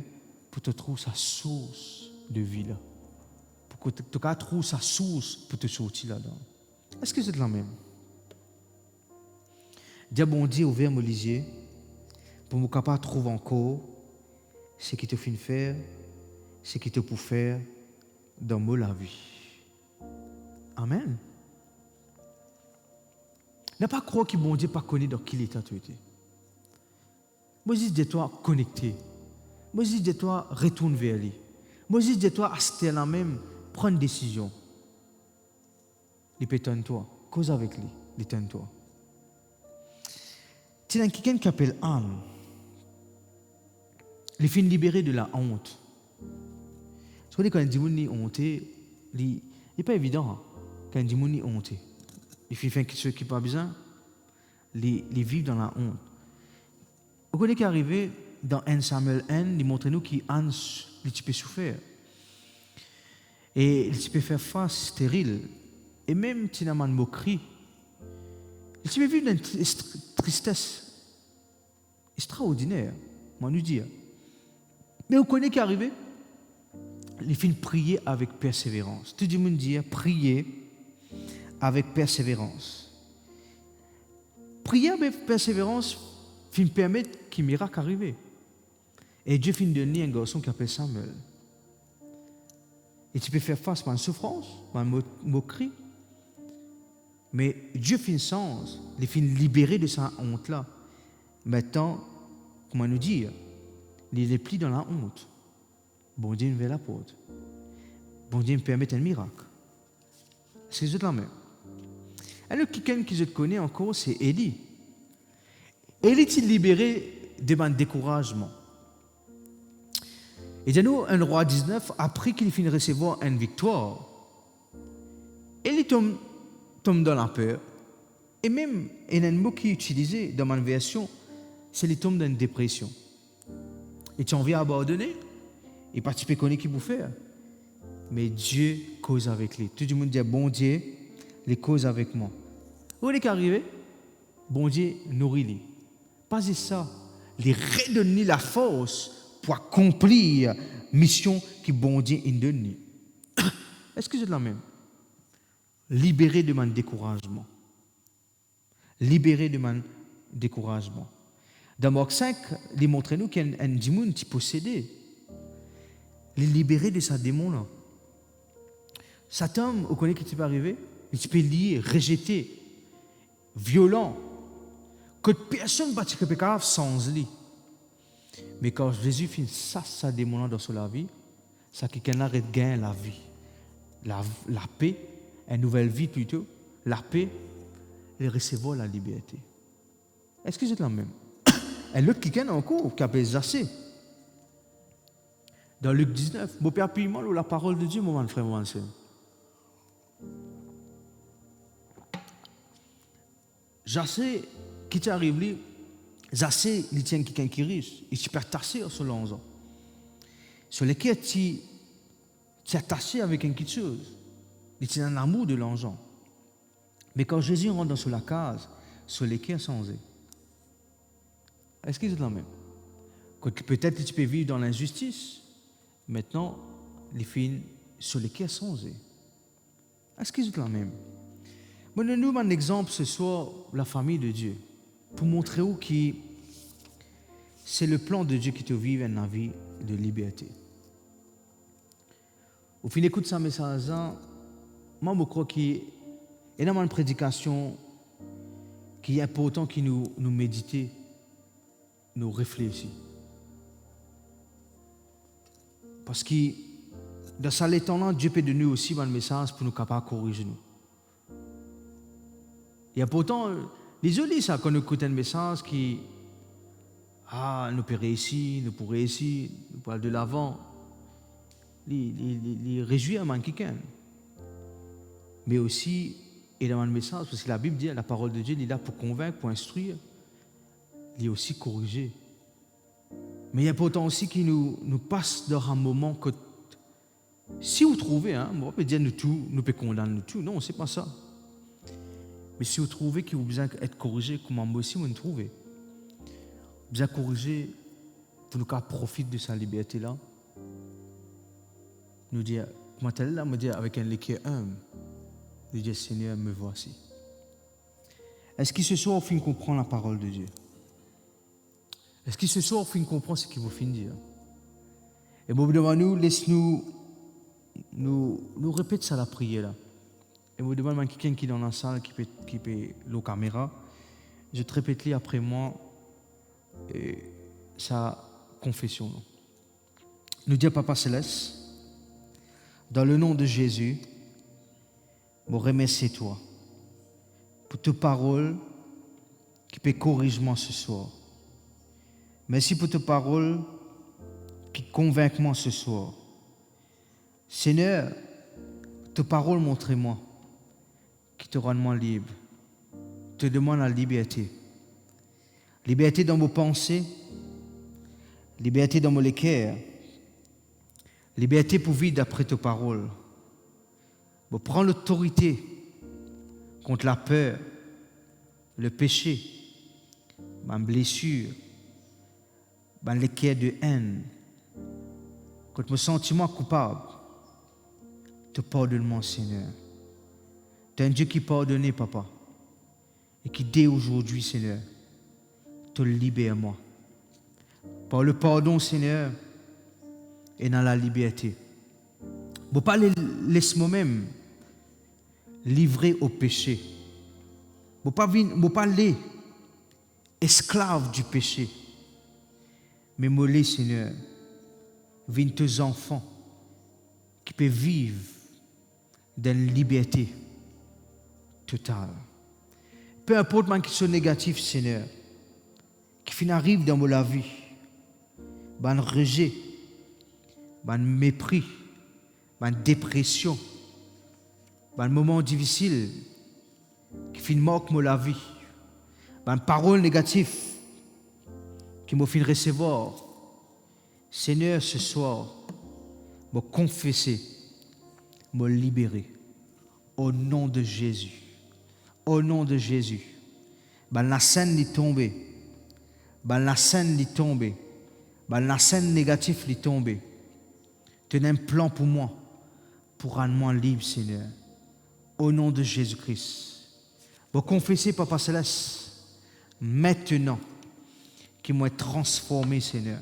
pour te trouver sa source de vie là. Pour que tu trouves sa source pour te sortir là-dedans. Est-ce que c'est la même? Dieu bon Dieu ouvert mon lisier pour me capable trouver encore ce qui te fait faire, ce qui te peut faire dans la vie. Amen. Ne pas croire que bon Dieu pas connaît dans quel état tu étais. Moi je dis toi connecté. Moi je dis toi retourne vers lui. Moi je dis toi acheter la même prendre une décision. Il peut toi, cause avec lui, il toi. C'est quelqu'un qui s'appelle Anne. Il est libéré de la honte. Vous savez, quand on dit qu'on est honté, il n'est pas évident. Quand on dit qu'on est honté, il fait quelque chose qui n'est pas besoin, il vit dans la honte. Vous connaissez qui est arrivé dans 1 Samuel 1, il montre nous qu'Anne, il peut souffrir. Et il peut faire face stérile. Et même si il a une moquerie, il peut vivre une tristesse extraordinaire, moi nous dire. Mais vous connaissez qui est arrivé? Il fait prier avec persévérance. Tout le monde dit prier avec persévérance. Prier avec persévérance permet qu'un miracle arrive. Et Dieu finit de donner un garçon qui s'appelle Samuel. Et tu peux faire face à une souffrance, à une moquerie. Mais Dieu finit sens, il finit libéré de sa honte-là. Maintenant, comment nous dire, il est pris dans la honte. Bon Dieu nous ouvre la porte. Bon Dieu me permet un miracle. C'est juste la même. Alors, quelqu'un qui je connais encore, c'est Élie. Élie est libéré de mon découragement. Et de nous, un roi 19, après qu'il finit de recevoir une victoire, Élie tombe dans la peur. Et même, il y a un mot qui est utilisé dans ma version, c'est qu'il tombe dans une dépression. Et tu as envie d'abandonner, et pas tu peux connaître qui vous faire. Mais Dieu cause avec lui. Tout le monde dit, bon Dieu, les cause avec moi. Où est-ce qu'il est arrivé? Bon Dieu nourrit lui. Pas ça, il redonne la force pour accomplir la mission que bon Dieu a donnée. Est-ce que c'est la même? Libéré de mon découragement. Libéré de mon découragement. Dans Marc 5, il montre nous qu'il y a un démon qui est possédé. Il est libéré de ce démon-là. Satan, vous connaissez ce qui peut arriver? Il peut lier, rejeter, violent, que personne ne peut être capable sans lui. Mais quand Jésus finit ça démon dans sa vie, ça que quelqu'un arrête de gagner la vie, la paix, une nouvelle vie plutôt, la paix, et recevoir la liberté. Est-ce que c'est la même? Et l'autre quelqu'un encore qui appelle Zaché. Dans Luc 19, mon père piment la parole de Dieu, mon frère, mon soeur. Zaché, qui t'arrive là, Zaché, il tient quelqu'un qui est riche, il se peut attacher sur l'argent. Sur lequel tu es attaché avec quelque chose. Il tient un amour de l'argent. Mais quand Jésus rentre dans la case, sur lesquels changé. Est-ce que c'est la même? Peut-être que tu peux vivre dans l'injustice. Maintenant, les filles sur lesquels changé. Est-ce que c'est la même? Donnez-nous un exemple ce soir, la famille de Dieu, pour montrer où qui c'est le plan de Dieu qui te vive une vie de liberté. Au fin d'écoute ce message, moi je crois qu'il y a une prédication qu'il est important que nous méditer, nous réfléchir. Parce que dans ça temps-là, Dieu peut donner aussi un message pour nous capables de corriger nous. Et pourtant, désolé ça, quand nous écoutons un message qui nous peut réussir, nous pourrons réussir, nous pourrons aller de l'avant, il réjouit à quelqu'un. Mais aussi, et dans le message, parce que la Bible dit, la parole de Dieu, il est là pour convaincre, pour instruire, il est aussi corriger. Mais il est important aussi qu'il nous passe dans un moment que, si vous trouvez, on peut dire nous tout, nous peut condamner nous tout, non, c'est pas ça. Mais si vous trouvez qu'il vous besoin d'être corrigé, comment moi aussi vous nous trouvez, vous besoin corriger pour nous profiter de sa liberté-là, nous dire, comment elle est là, me dire avec un cœur humble, nous dire Seigneur, me voici. Est-ce qu'il ce soir, au fin comprend la parole de Dieu? Est-ce qu'il ce soir, au fin comprend ce qu'il vous fin dire? Et bon, devant nous, laisse-nous nous répéter ça la prière là. Et vous demandez à quelqu'un qui est dans la salle, qui peut la caméra, je te répète après moi sa confession. Nous disons Papa Céleste, dans le nom de Jésus, je remercie toi pour tes paroles qui peut corriger moi ce soir. Merci pour tes paroles qui convainquent moi ce soir. Seigneur, tes paroles montrez-moi qui te rendent moi libre. Te demande la liberté. Liberté dans vos pensées, liberté dans mon cœur, liberté pour vivre d'après tes paroles. Pour prendre l'autorité contre la peur, le péché, ma blessure, le cœur de haine, contre mon sentiment coupable. Te pardonne-moi, Seigneur. Tu es un Dieu qui pardonne, Papa. Et qui, dès aujourd'hui, Seigneur, te libère moi. Par le pardon, Seigneur, et dans la liberté. Je ne pas laisser moi-même livrer au péché. Je ne pas aller esclave du péché. Mais moi, Seigneur, viens tes enfants qui peuvent vivre dans la liberté totale. Peu importe ce qui soit négatif, Seigneur, qui arrive dans la vie, un rejet, un mépris, une dépression, un moment difficile qui moque la vie, une parole négative qui m'a fait recevoir. Seigneur, ce soir, me confesser, me libérer. Au nom de Jésus. Au nom de Jésus. La scène est tombée. La scène est tombée. La scène négative est tombée. Tu as un plan pour moi, pour rendre moi libre, Seigneur. Au nom de Jésus-Christ. Me confesser, Papa Céleste, maintenant, qui m'a transformé, Seigneur.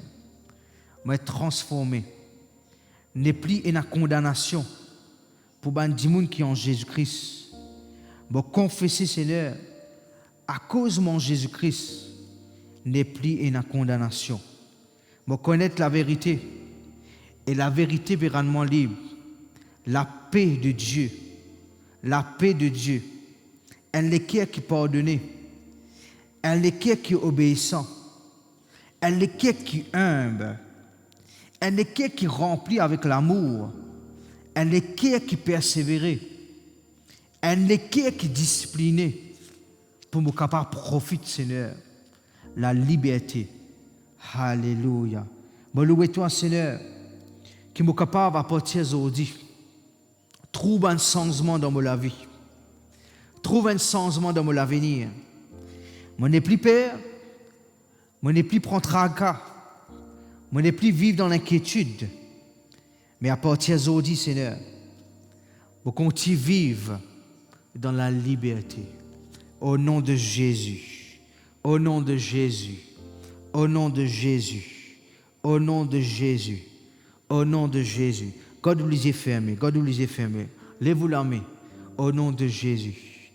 M'a transformé. N'est plus une condamnation pour les gens qui ont Jésus-Christ. Me confesser, Seigneur, à cause de mon Jésus-Christ, n'est plus une condamnation. Me connaître la vérité, et la vérité va rendre moi libre. La paix de Dieu, la paix de Dieu, un cœur qui pardonne, un cœur qui est obéissant, un cœur qui est humble, un cœur qui est rempli avec l'amour, un cœur qui persévère, un cœur qui est discipliné pour me capable de profiter, Seigneur, la liberté. Alléluia. Je loue toi, Seigneur, qui me capable à partir d'aujourd'hui, trouve un changement dans ma vie, trouve un changement dans mon avenir. Je n'ai plus peur, je n'ai plus prendre tracas, je n'ai plus vivre dans l'inquiétude, mais à partir d'aujourd'hui, Seigneur, je continue à vivre dans la liberté. Au nom de Jésus, au nom de Jésus, au nom de Jésus, au nom de Jésus, au nom de Jésus. God vous les ait fermés, God vous les ait fermés. Lève-vous la main. Au nom de Jésus,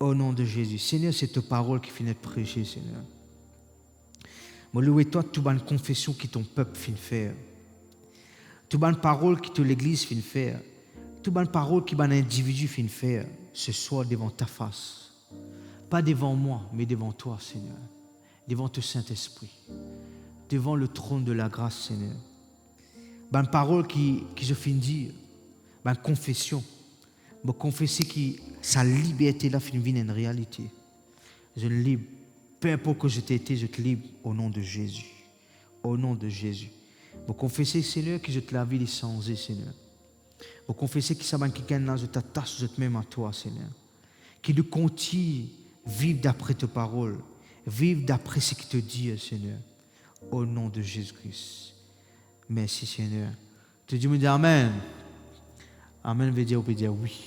Au nom de Jésus. Seigneur, c'est ta parole qui finit de prêcher, Seigneur. Moi, louez-toi toute bonne confession qui ton peuple finit de faire. Toute bonne parole qui te l'Église finit de faire. Toute bonne parole qui un individu finit de faire. Ce soir devant ta face. Pas devant moi, mais devant toi, Seigneur. Devant ton Saint-Esprit. Devant le trône de la grâce, Seigneur. Bonne parole qui je finis de dire. Bonne confession. Me confesser que sa liberté là finit une réalité. Je le libre. Peu importe que je t'ai été, je te libre au nom de Jésus. Au nom de Jésus. Me confesser, Seigneur, que je te la vie sans Seigneur. Me confesser que ça va quelqu'un là, je t'attache, je te mets à toi, Seigneur. Qui nous continue vivre d'après ta parole. Vivre d'après ce que te dit, Seigneur. Au nom de Jésus-Christ. Merci, Seigneur. Tu dis, me dis Amen. Amen veut dire, on peut dire oui.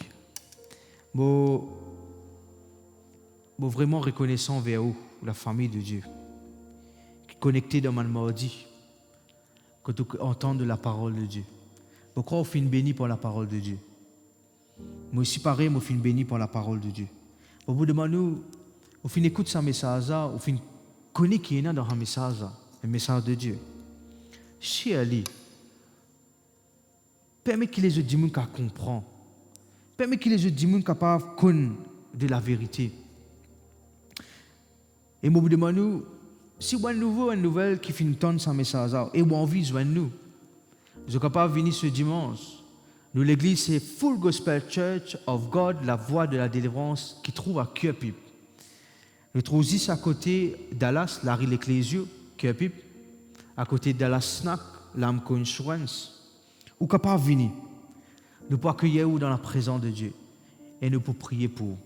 Bon, vraiment reconnaissant vers vous, la famille de Dieu, qui est connectée dans mon mardi, quand tu entends la parole de Dieu. Pourquoi on finit béni par la parole de Dieu? Moi aussi, pareil, on finit béni par la parole de Dieu. Au bout de nous, on finit écouter ce message, on finit connaître qui est dans un message, le message de Dieu. Si Ali, permet que les autres gens comprennent. Permet que les autres gens capables de connaître de la vérité. Et moi, je vous demande, si vous avez une nouvelle qui finit de ce message, et vous avez envie de nous, vous êtes capable de venir ce dimanche. Nous, l'église, c'est Full Gospel Church of God, la voie de la délivrance, qui trouve à Cœur-Pipe. Nous trouvons ici à côté de Dallas, la rue l'Ecclésio, Cœur-Pipe, à côté de Dallas Snack, l'Amco Insurance. Ou capable de venir. Nous pouvons accueillir dans la présence de Dieu. Et nous pouvons prier pour vous.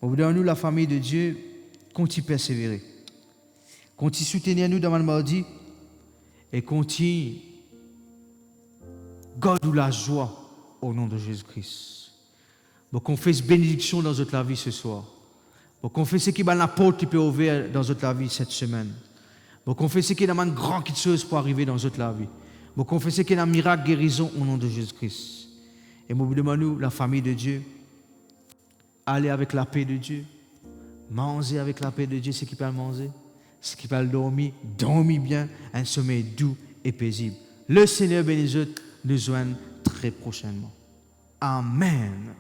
Vous nous, la famille de Dieu, continue à persévérer. Continue à soutenir nous dans le mardi. Et continue garde la joie au nom de Jésus-Christ. Bon, qu'on fasse bénédiction dans notre vie ce soir. Bon, qu'on fasse ce qui est la porte qui peut ouvrir dans notre vie cette semaine. Bon, qu'on fasse ce qui est une grande chose pour arriver dans notre vie. Vous confessez qu'il y a un miracle guérison au nom de Jésus-Christ. Et vous demandez, la famille de Dieu, aller avec la paix de Dieu, manger avec la paix de Dieu, ce qui peut manger, ce qui peut dormir bien, un sommeil doux et paisible. Le Seigneur bénisse nous joigne très prochainement. Amen.